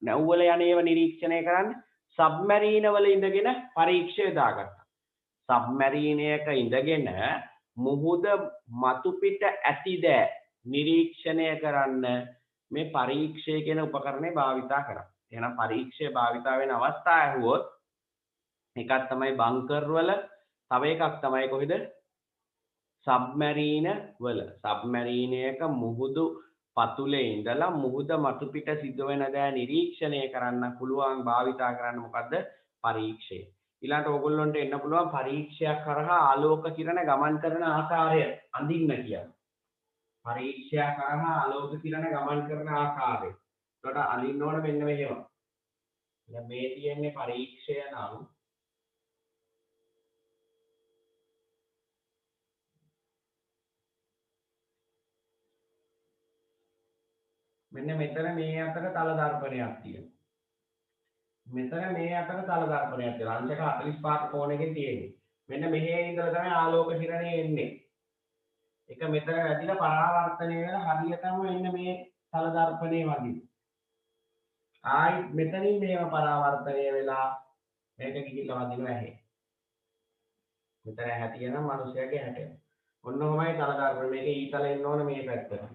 නැව් වල යන ඒවා නිරීක්ෂණය කරන්න සබ්මැරීන වල ඉඳගෙන පරීක්ෂය දාගත්තා. සබ්මැරීනයක ඉඳගෙන මුහුද මතු පිට ඇති දෑ නිරීක්ෂණය කරන්න මේ පරීක්ෂය කියන උපකරණය භාවිතා කරා. එහෙනම් පරීක්ෂය භාවිතා වෙන අවස්ථා ඇහුවොත් එකක් තමයි බංකර් වල, තව එකක් තමයි කොහෙද? සබ්මැරීන වල. සබ්මැරීනයක මුහුදු පතුලේ ඉඳලා මුහුද මතු පිට සිදුවෙන දෑ නිරීක්ෂණය කරන්න පුළුවන් භාවිතා කරන්න මොකද්ද? පරීක්ෂය. ඊළඟට ඕගොල්ලන්ට එන්න පුළුවන් පරීක්ෂයක් කරහා ආලෝක කිරණ ගමන් කරන ආකාරය අඳින්න කියලා. පරීක්ෂයක් කරහා ආලෝක කිරණ ගමන් කරන ආකාරය. ඒකට අඳින්න ඕන මෙන්න මෙහෙම. දැන් මේ තියෙන්නේ පරීක්ෂය නම් මෙන්න මෙතන මේ අතර තල දර්පණයක් තියෙනවා. මෙතන මේ අතර තල දර්පණයක් තියෙනවා. අංශක 45 කෝණයකින් තියෙන්නේ. මෙන්න මෙහි ඉඳලා තමයි ආලෝක කිරණය එන්නේ. එක මෙතන වැදිලා පරාවර්තනය වෙලා හරියටම එන්න මේ තල දර්පණේ වදින. ආයි මෙතනින් මේව පරාවර්තනය වෙලා මේක ගිහිල්ලා වදිනවා ඇහි. මෙතන ඇහැ තියෙනවා මිනිස්යාගේ ඇහැට. ඔන්න ඔහමයි තල දර්පණ. මේකේ ඊතල එන්න ඕන මේ පැත්තට.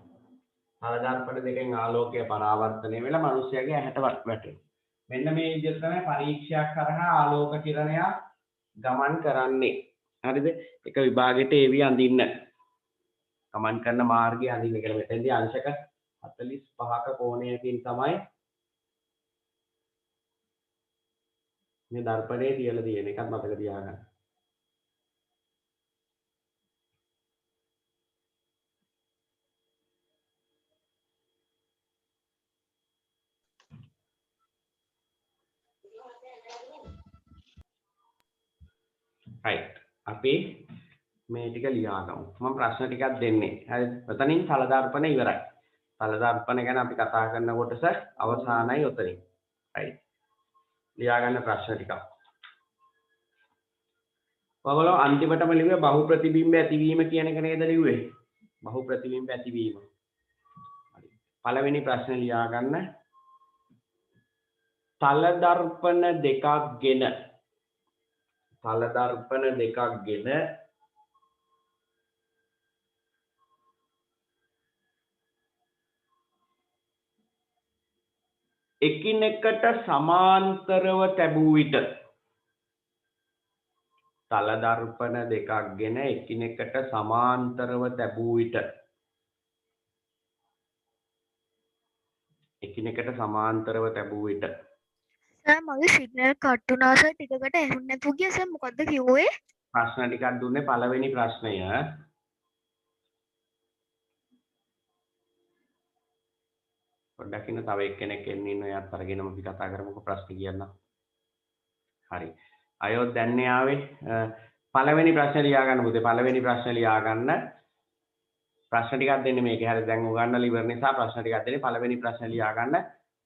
තල දර්පණ දෙකෙන් ආලෝකය පරාවර්තනය වෙලා මිනිස්යාගේ ඇහැට වැටෙනවා. මෙන්න මේ විදිහට තමයි පරීක්ෂයක් කරහා ආලෝක කිරණයක් ගමන් කරන්නේ. හරිද? එක විභාගෙට ඒවි අඳින්න. ගමන් කරන මාර්ගය අඳින්න කියලා මෙතෙන්දී අංශක 45ක කෝණයකින් තමයි මේ දර්පණේ තියලා තියෙන එකත් මතක තියාගන්න. right අපි මේ ටික ලියාගමු. මම ප්‍රශ්න ටිකක් දෙන්නේ. හරි. එතනින් තල දර්පණ ඉවරයි. තල දර්පණ ගැන අපි කතා කරන කොටස අවසానයි උතනින්. right. ලියා ගන්න ප්‍රශ්න ටිකක්. ඔයගොල්ලෝ අන්තිමටම ලිව්වේ බහු ප්‍රතිබිම්බ ඇතිවීම කියන එක නේද ලිව්වේ? බහු ප්‍රතිබිම්බ ඇතිවීම. හරි. පළවෙනි ප්‍රශ්නේ ලියා ගන්න. තල දර්පණ දෙකක් ගෙන එකිනෙකට සමාන්තරව තැබූ විට තල දර්පණ දෙකක් ගෙන එකිනෙකට සමාන්තරව තැබූ විට සර් මගේ සිග්නල් කට් වුණා සර් ටිකකට ඇහුන්නේ නැතුව ගියා සර් මොකද්ද කිව්වේ? ප්‍රශ්න ටිකක් දුන්නේ පළවෙනි ප්‍රශ්නය පොඩ්ඩක් ඉන්න තව එක්කෙනෙක් එන්න ඉන්න එයාත් අරගෙනම අපි කතා කරමුකෝ ප්‍රශ්න කියන්න. හරි. අයෝ දැන්නේ ආවේ පළවෙනි ප්‍රශ්නේ ලියා ගන්න පුතේ පළවෙනි ප්‍රශ්නේ ලියා ගන්න. ප්‍රශ්න ටිකක් දෙන්නේ මේකේ. හරි දැන් උගන්නලා ඉවර නිසා ප්‍රශ්න ටිකක් දෙන්නේ පළවෙනි ප්‍රශ්නේ ලියා ගන්න.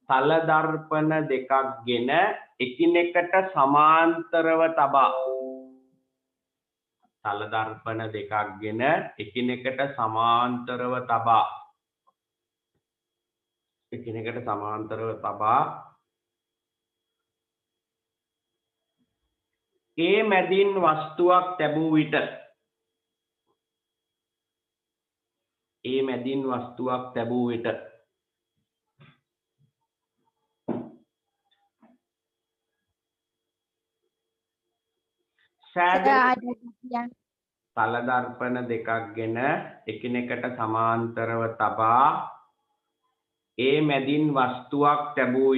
තල දර්පණ දෙකක් ගෙන එකිනෙකට සමාන්තරව තබා තල දර්පණ දෙකක් ගෙන එකිනෙකට සමාන්තරව තබා ඒ මැදින් වස්තුවක් තැබූ විට තල දර්පණ දෙකක් ගෙන එකිනෙකට සමාන්තරව තබා ඒ මැදින් වස්තුවක් තැබූ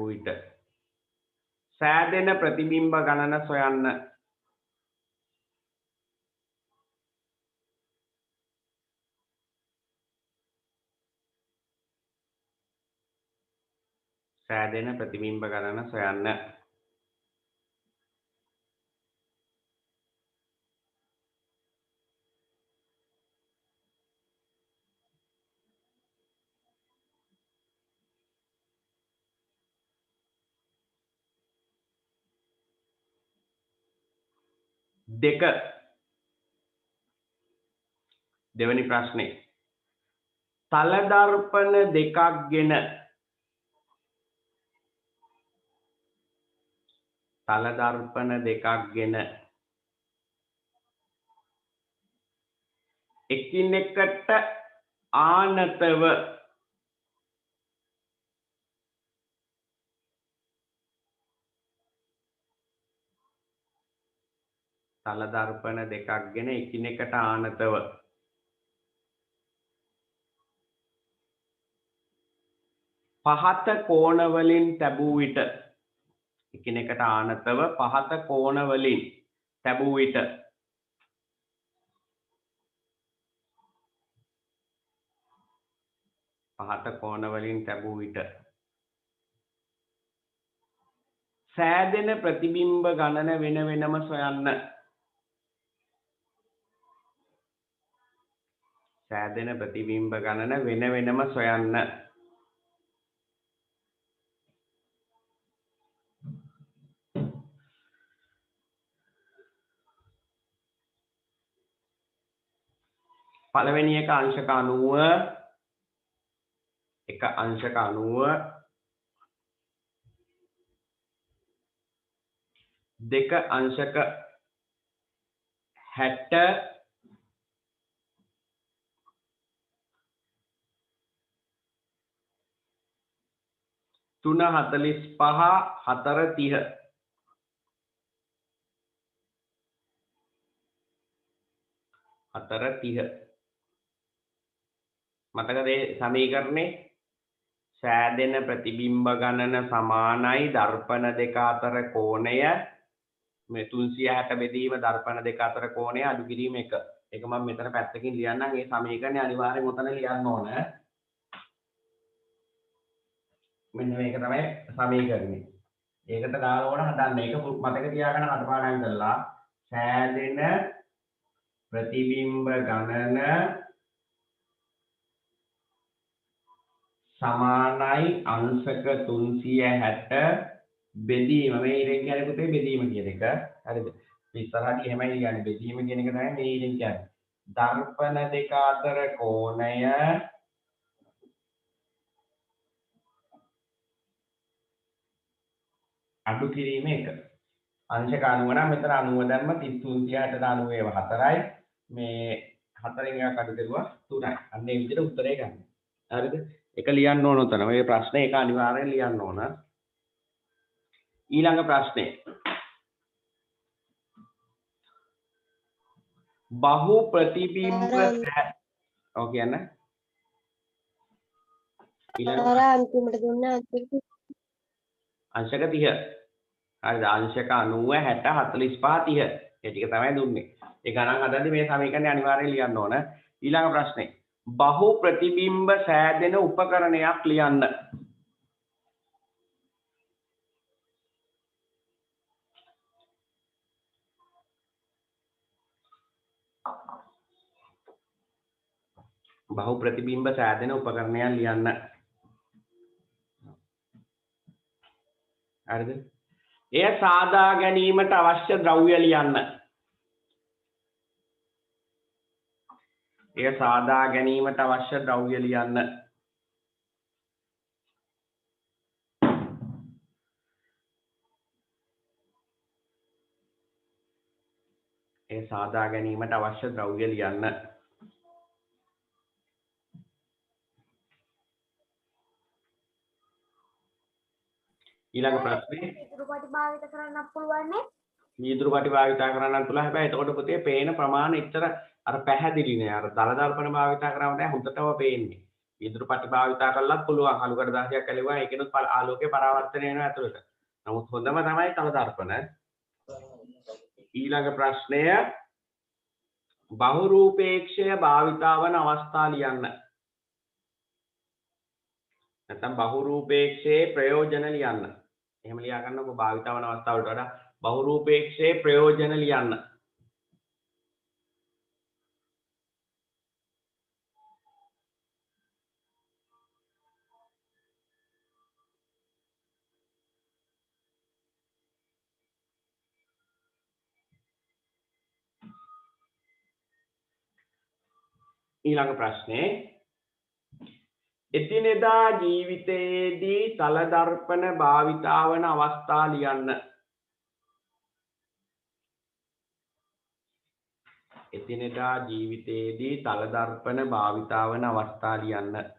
විට සෑදෙන ප්‍රතිබිම්බ ගණන සොයන්න. සෑදෙන ප්‍රතිබිම්බ ගණන සොයන්න. දෙක දෙවැනි ප්‍රශ්නේ තල දර්පණ දෙකක් ගෙන එකිනෙකට ආනතව පහත කෝණ වලින් තැබූ විට සෑදෙන ප්‍රතිබිම්බ ගණන වෙන වෙනම සොයන්න. පළවෙනි එක අංශක 90 දෙක අංශක 60 3 45 4 30 මතකද සමීකරණේ සෑදෙන ප්‍රතිබිම්බ ගණන සමානයි දර්පණ දෙක අතර කෝණය මේ 360 බෙදීම දර්පණ දෙක අතර කෝණය අඩු කිරීම 1. ඒක මම මෙතන පැත්තකින් ලියන්නම්. මේ සමීකරණය අනිවාර්යෙන් උතන ලියන්න ඕන. මෙන්න මේක තමයි සමීකරණය. ඒකට දාලා ඕන හදන්න. ඒක මතක තියාගන්න කටපාඩම් කරලා සෑදෙන ප්‍රතිබිම්බ ගණන සමානයි අංශක 360 බෙදීම. මේ ඉරෙන් කියන්නේ පුතේ බෙදීම කියන එක. හරිද? ඉස්සරහට එහෙමයි කියන්නේ බෙදීම කියන එක තමයි මේ ඉරෙන් කියන්නේ. දර්පණ දෙක අතර කෝණය අඩු කිරීම 1. අංශක 90 නම් මෙතන 90 දැම්ම 360 90 ඒවා 4යි. මේ 4න් එකක් අඩු කරුවා 3යි. අන්න ඒ විදිහට උත්තරේ ගන්න. හරිද? එක ලියන්න ඕන උතන. මේ ප්‍රශ්නේ එක අනිවාර්යෙන් ලියන්න ඕන. ඊළඟ ප්‍රශ්නේ. බහු ප්‍රතිබිම්බ ඔව් කියන්න. ඊළඟ අන්තිමට දුන්න අංශක 30. හරිද? අංශක 90 60 45 30. ඒ ටික තමයි දුන්නේ. ඒ ගණන් හදද්දි මේ සමීකරණය අනිවාර්යෙන් ලියන්න ඕන. ඊළඟ ප්‍රශ්නේ. බහු ප්‍රතිබිම්බ සෑදෙන උපකරණයක් ලියන්න. බහු ප්‍රතිබිම්බ සෑදෙන උපකරණයක් ලියන්න. හරිද? එය සාදා ගැනීමට අවශ්‍ය ද්‍රව්‍ය ලියන්න. එය සාදා ගැනීමට අවශ්‍ය ද්‍රව්‍ය ලියන්න. ඒ සාදා ගැනීමට අවශ්‍ය ද්‍රව්‍ය ලියන්න. ඊළඟ ප්‍රශ්නේ ඉදිරිපත් භාවිත කරන්න පුළුවන් නේ. වීදුරු පටි භාවිතා කරන්න පුළුවන්. හැබැයි එතකොට පුතේ පේන ප්‍රමාණය එච්චර අර පැහැදිලි නෑ. අර දල දල්පන භාවිතා කරාම දැන් හොඳටම පේන්නේ. වීදුරු පටි භාවිතා කරලත් පුළුවන්. අලුකඩ 16ක් ඇලෙවුවා ඒකෙනුත් ආලෝකේ පරාවර්තනය වෙනවා ඇතුළට. නමුත් හොඳම තමයි දල දර්පණ. ඊළඟ ප්‍රශ්නය බහුරූපේක්ෂය භාවිතා වන අවස්ථා ලියන්න. නැත්නම් බහුරූපේක්ෂයේ ප්‍රයෝජන ලියන්න. එහෙම ලියා ගන්නකො භාවිතා වන අවස්ථාවලට වඩා බහුරූපේක්ෂයේ ප්‍රයෝජන ලියන්න. ඊළඟ ප්‍රශ්නේ එදිනෙදා ජීවිතයේදී තල දර්පණ භාවිතා වන අවස්ථා ලියන්න. එදිනෙදා ජීවිතයේදී තල දර්පණ භාවිතා වන අවස්ථා ලියන්න.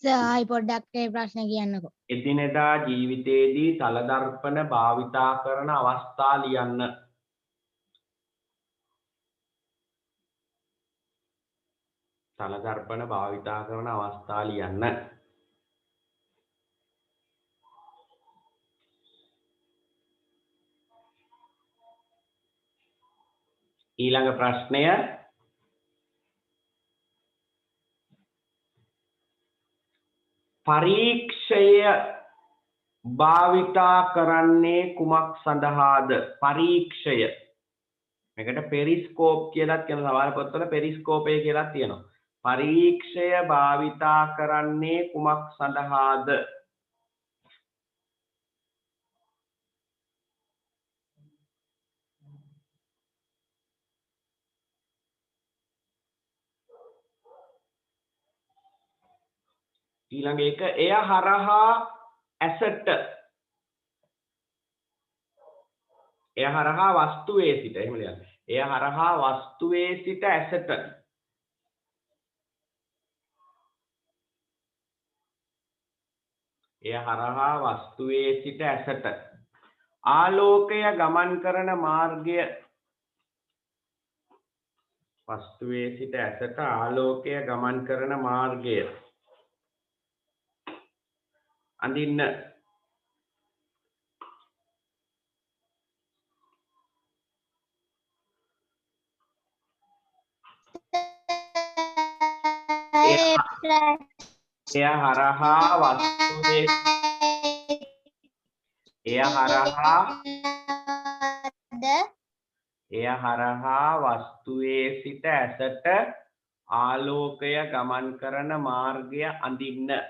සායි පොඩ්ඩක් ඒ ප්‍රශ්න කියන්නකෝ. එදිනෙදා ජීවිතයේදී තල දර්පණ භාවිතා කරන අවස්ථා ලියන්න. තල දර්පණ භාවිතා කරන අවස්ථා ලියන්න. ඊළඟ ප්‍රශ්නය පරීක්ෂය භාවිතා කරන්නේ කුමක් සඳහාද? පරීක්ෂය මේකට පෙරිස්කෝප් කියලාත් කියන සමහර පොත්වල පෙරිස්කෝපය කියලාත් තියෙනවා. පරීක්ෂය භාවිතා කරන්නේ කුමක් සඳහාද? ඊළඟ එක එය හරහා ඇසට එය හරහා වස්තුවේ සිට එහෙම ලියන්න. එය හරහා වස්තුවේ සිට ඇසට එය හරහා වස්තුවේ සිට ඇසට ආලෝකය ගමන් කරන මාර්ගය වස්තුවේ සිට ඇසට ආලෝකය ගමන් කරන මාර්ගය අඳින්න. එය හරහා වස්තුවේ එය හරහා වස්තුවේ සිට ඇසට ආලෝකය ගමන් කරන මාර්ගය අඳින්න.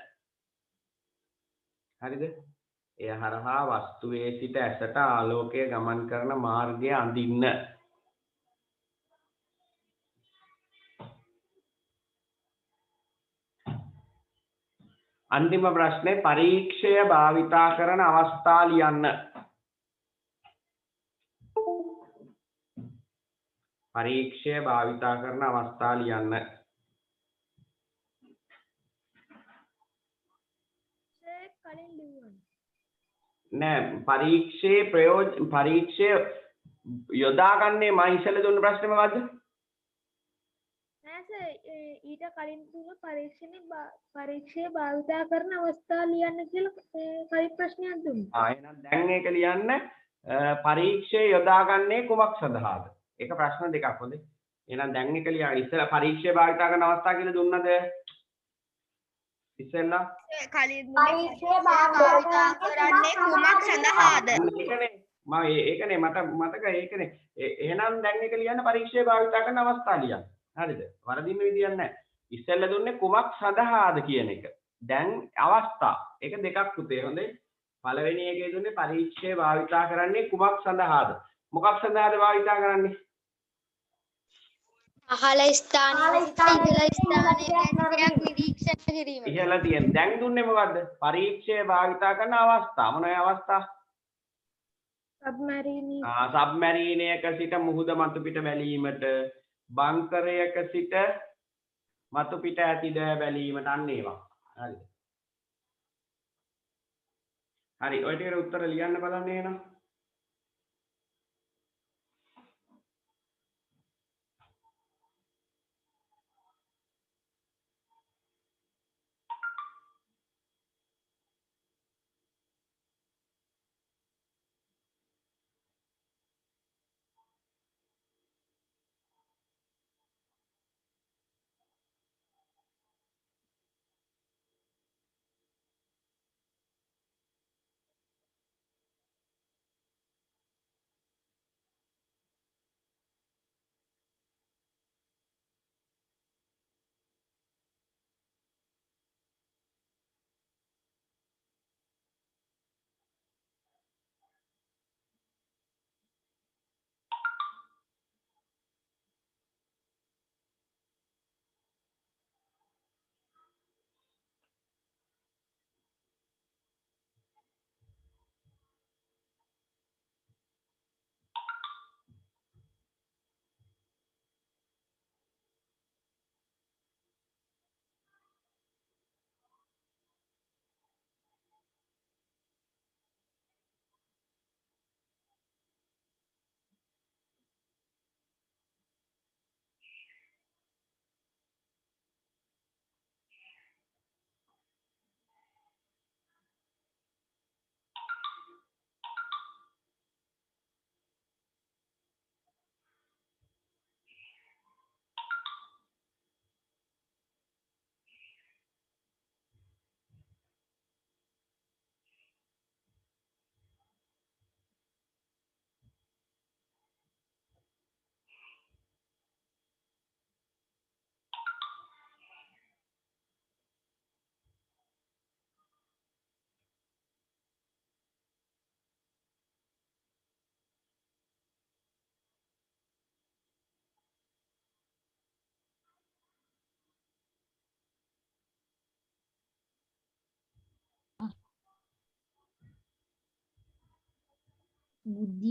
හරිද? එය හරහා වස්තුවේ සිට ඇසට ආලෝකය ගමන් කරන මාර්ගය අඳින්න. අන්තිම ප්‍රශ්නේ පරීක්ෂය භාවිතා කරන අවස්ථා ලියන්න. පරීක්ෂය භාවිතා කරන අවස්ථා ලියන්න. නෑ පරීක්ෂය යොදාගන්නේ මම ඉස්සෙල්ලා දුන්න ප්‍රශ්නේ මොකද්ද? නෑ සර් ඊට කලින් දුන්න පරීක්ෂය භාවිතා කරන අවස්ථා ලියන්න කියලා කලින් ප්‍රශ්නයක් දුන්නා. එහෙනම් දැන් ඒක ලියන්න පරීක්ෂය යොදාගන්නේ කුමක් සඳහාද? ඒක ප්‍රශ්න දෙකක් හොඳේ. එහෙනම් දැන් එක ලියන්න ඉස්සෙල්ලා පරීක්ෂය භාවිතා කරන අවස්ථා කියලා දුන්නද? ඉස්සෙල්ලා කලින් පරීක්ෂය භාවිතා කරන්නේ කුමක් සඳහාද? ඒකනේ මට මතක ඒකනේ. එහෙනම් දැන් එක ලියන්න පරීක්ෂය භාවිතා කරන අවස්ථා ලියන්න. හරිද? වරදින්න විදියක් නැහැ. ඉස්සෙල්ලා දුන්නේ කුමක් සඳහාද කියන එක. දැන් අවස්ථා. ඒක දෙකක් පුතේ හොඳේ. පළවෙනි එකේ දුන්නේ පරීක්ෂය භාවිතා කරන්නේ කුමක් සඳහාද? මොකක් සඳහාද භාවිතා කරන්නේ? අහල ස්ථානයේ ඉහළ ස්ථානයේ නිරීක්ෂණය කිරීම. ඉහළ තියෙන. දැන් දුන්නේ මොකද්ද? පරීක්ෂය භාවිතා කරන අවස්ථා. මොනවායි අවස්ථා? submarine සබ්මැරීනයක සිට මුහුද මතු පිට බැලීමට බංකරයක සිට මතු පිට ඇති දෑ බැලීමට අන්න ඒවා. හරිද? හරි ඔය ටිකට උත්තර ලියන්න බලන්න එහෙනම්. බුද්ධි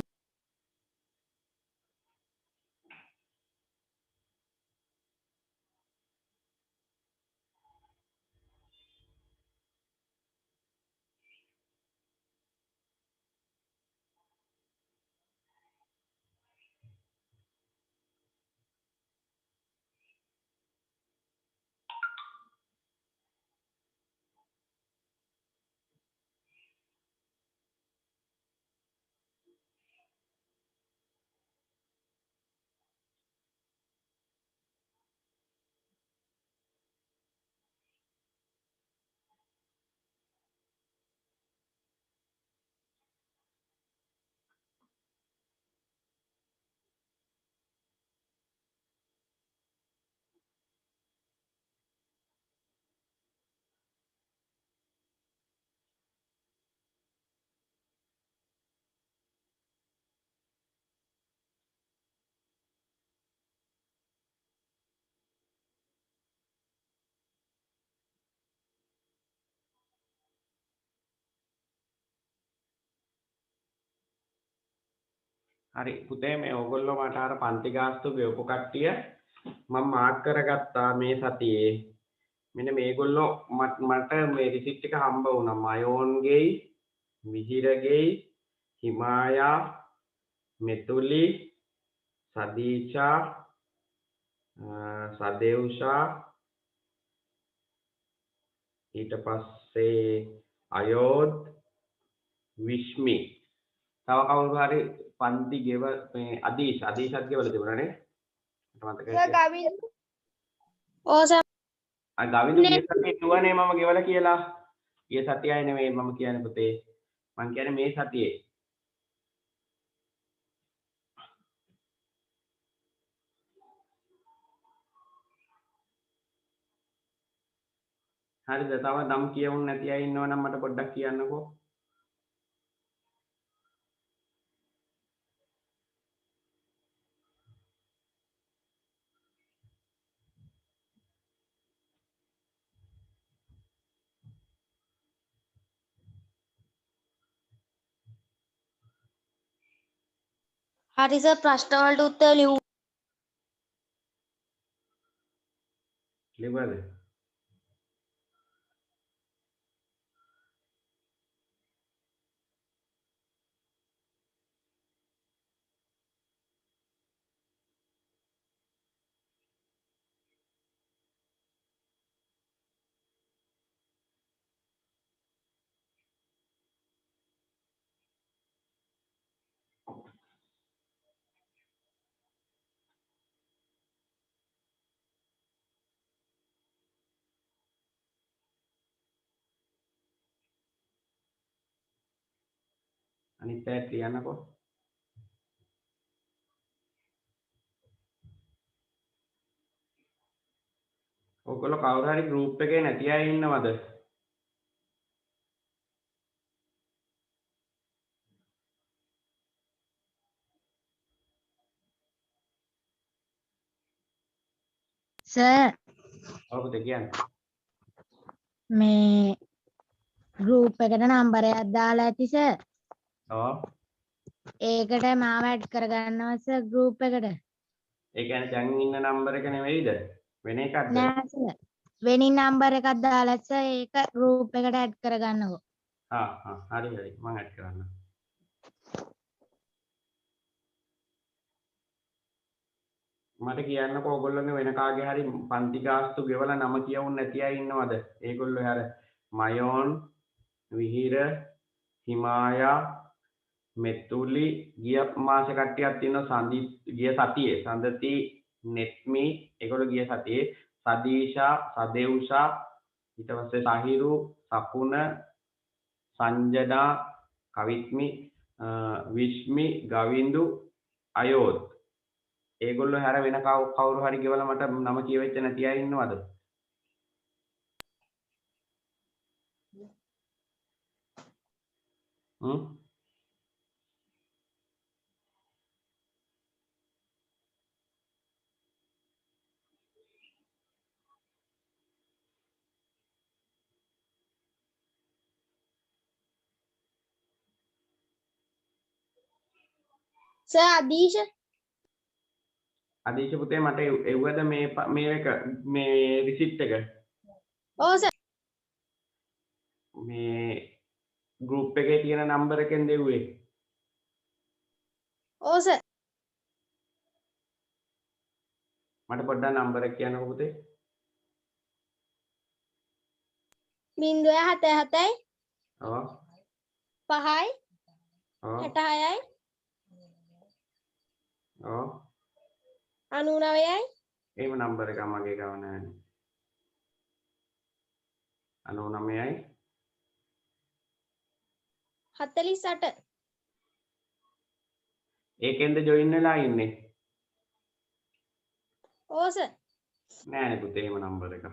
හරි පුතේ මේ ඕගොල්ලෝ මට අර පන්ති ගාස්තු ගෙවපු කට්ටිය මම මාර්ක් කරගත්තා මේ සතියේ. මෙන්න මේගොල්ලෝ මට මේ රිසිට් එක හම්බ වුණා. මයෝන්ගේ, මිහිරගේ, හිමායා, මෙතුලි, සදීෂා, සදේව්ෂා, ඊට පස්සේ අයෝද්, විශ්මි. තව කවුරු හරි පන්ති ගෙව මේ අදීෂත් ගෙවලා තිබුණානේ. මට මතකයි. ගවිඳු ගිය සතියේ නුවනේ මම ගෙවලා කියලා. ගිය සතියයි නෙමෙයි මම කියන්නේ පුතේ. මම කියන්නේ මේ සතියේ. හරිද? තව නම් කියවුන් නැති අය ඉන්නවනම් මට පොඩ්ඩක් කියන්නකෝ. හරි සර් ප්‍රශ්න වලට උත්තර ලියමු. ලිව්වද? අනිත් පැය ලියන්නකෝ. ඔයගොල්ලෝ කවුරු හරි group එකේ නැති අය ඉන්නවද? සර් ඔව්ද කියන්නේ? මේ ගෲප් එකට නම්බරයක් දාලා ඇති සර්. ඔව්. ඒකට මාව ඇඩ් කරගන්නවා සර් ගෲප් එකට. ඒ කියන්නේ දැන් ඉන්න නම්බර එක නෙවෙයිද? වෙන එකක්ද? නෑ සර්. වෙනින් නම්බර එකක් දාලා සර් ඒක ගෲප් එකට ඇඩ් කරගන්නකෝ. හරි හරි මම ඇඩ් කරන්න. මට කියන්නකෝ ඔයගොල්ලෝගේ වෙන කාගේ හරි පන්ති ගාස්තු ගෙවලා නම කියවුන් නැති අය ඉන්නවද? ඒගොල්ලෝ අර මයෝන්, විහිර, හිමායා, මෙතුලි ගිය මාසේ කට්ටියක් ඉන්නවා ගිය සතියේ සඳති, නෙත්මි ඒගොල්ලෝ ගිය සතියේ සදීෂා, සදේවුෂා ඊට පස්සේ සහිරු, සපුන, සංජනා, කවිත්මි, විශ්මි, ගවින්දු, අයෝත් ඒගොල්ලෝ හැර වෙන කවුරු හරි ගෙවලා මට නම කියවෙච්ච නැති අය ඉන්නවද? සර් අදීෂ අදීශ පුතේ මට එව්වද මේ එක මේ රිසිට් එක? ඔව් සර්. මේ group එකේ තියෙන නම්බර එකෙන් දෙව්වේ. ඔව් සර්. මට පොඩ්ඩක් නම්බර එක කියන්නකෝ පුතේ. 077යි ඔව්. 5යි ඔව්. 66යි ඔව්. 99යි එහෙම නම්බර එක මගේ ගාව නැහැ. 99යි 48. ඒකෙන්ද ජොයින් වෙලා ඉන්නේ? ඔව් සර්. නෑනේ පුතේ එහෙම නම්බර එක.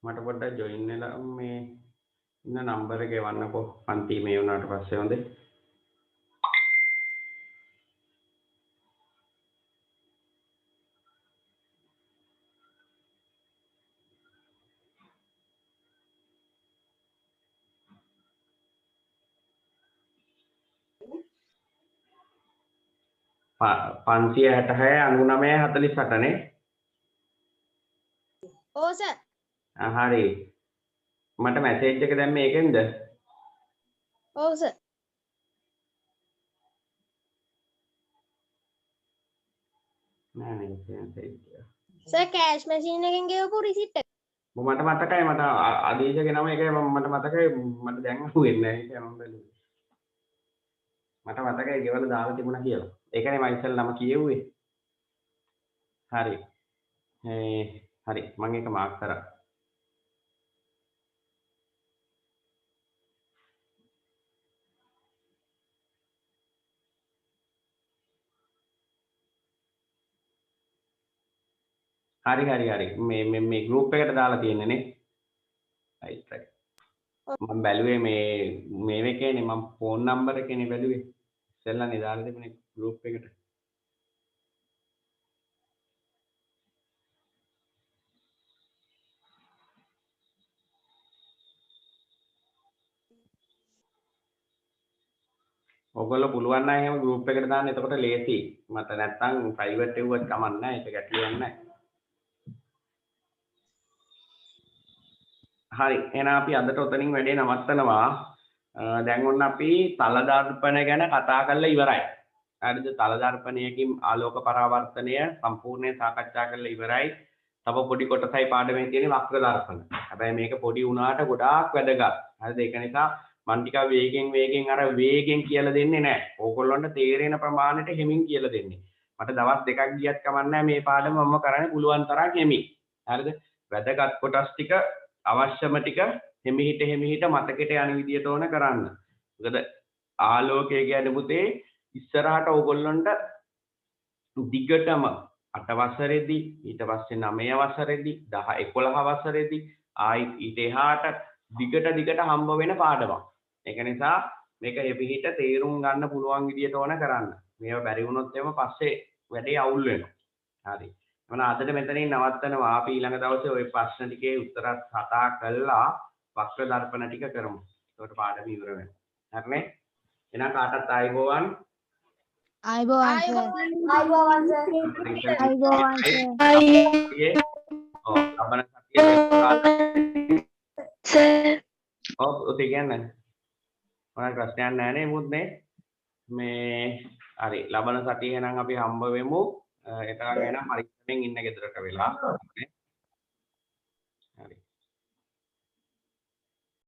මට පොඩ්ඩක් ජොයින් වෙලා මේ ඉන්න නම්බර එක එවන්නකෝ පන්ති මේ වුණාට පස්සේ හොඳේ. පන්සිය 66 99 48 නේ? ඔව් සර්. හරි. මට මැසේජ් එක දැම්මේ ඒකෙන්ද? ඔව් සර්. නෑ නේ මැසේජ්. සර් කෑෂ් මැෂින් එකෙන් ගෙවපු රිසිට් එක. මට මතකයි මට අදීශගේ නම එකයි මට මතකයි මට දැන් අහුවෙන්නේ නැහැ ඒක මම බැලුවේ. මට මතකයි ගෙවල දාලා තිබුණා කියලා. ඒකනේ මම ඉස්සෙල්ලා නම කියෙව්වේ. හරි. හරි මම ඒක මාක් කරා. හරි මේ group එකට දාලා තියෙන්නේ නේ. right. මම බැලුවේ මේ එකේනේ මම phone number එකේනේ බැලුවේ. ඉස්සෙල්ලානේ දාලා තිබුණේ group එකට. ඔයගොල්ලෝ පුළුවන් නම් එහෙම group එකට දාන්න. එතකොට ලේසි. මට නැත්තම් private එව්වත් කමක් නැහැ. ඒක ගැටලුවක් නැහැ. හරි. එහෙනම් අපි අදට ඔතනින් වැඩේ නවත්තනවා. දැන් ඔන්න අපි තල දර්පණ ගැන කතා කරලා ඉවරයි. හරිද? තල දර්පණයකින් ආලෝක පරාවර්තනය සම්පූර්ණයෙන් සාකච්ඡා කරලා ඉවරයි. තව පොඩි කොටසයි පාඩමේ තියෙන වක්‍ර දර්පණ. හැබැයි මේක පොඩි වුණාට ගොඩාක් වැදගත්. හරිද? ඒක නිසා මම ටිකක් වේගෙන් අර වේගෙන් කියලා දෙන්නේ නැහැ. ඕගොල්ලන්ට තේරෙන ප්‍රමාණයට හිමින් කියලා දෙන්නේ. මට දවස් දෙකක් ගියත් කමක් නැහැ මේ පාඩම මම කරන්නේ පුළුවන් තරම් හිමින්. හරිද? වැදගත් කොටස් ටික අවශ්‍යම ටික හිමිහිට මතකෙට යන විදියට ඕන කරන්න. මොකද ආලෝකය කියන්නේ පුතේ ඉස්සරහට ඕගොල්ලන්ට දිගටම 8 වසරේදී ඊට පස්සේ 9 වසරේදී 10 11 වසරේදී ආයි ඊට එහාට දිගට හම්බ වෙන පාඩමක්. ඒක නිසා මේක එපිහිට තේරුම් ගන්න පුළුවන් විදියට ඕන කරන්න. මේව බැරි වුණොත් එම පස්සේ වැඩේ අවුල් වෙනවා. හරි. මම අදට මෙතනින් නවත්තනවා. අපි ඊළඟ දවසේ ওই ප්‍රශ්න ටිකේ උත්තර කතා කරලා වක්‍ර දර්පණ ටික කරමු. ඒකට පාඩම ඉවර වෙනවා. හරිනේ? එහෙනම් කාටත් ආයිබෝවන්. ආයිබෝවන් සර්. ආයිබෝවන් සර්. ආයිබෝවන් සර්. ඔව් ලබන සතියේ සර් ඔව් ඔතේ කියන්නේ මොනවායි ප්‍රශ්නයක් නැහැ නේ මුත් නේ මේ හරි ලබන සතියේ නම් අපි හම්බ වෙමු එතන ගැන පරීක්ෂණයෙන් ඉන්න ගෙදරට වෙලා හරි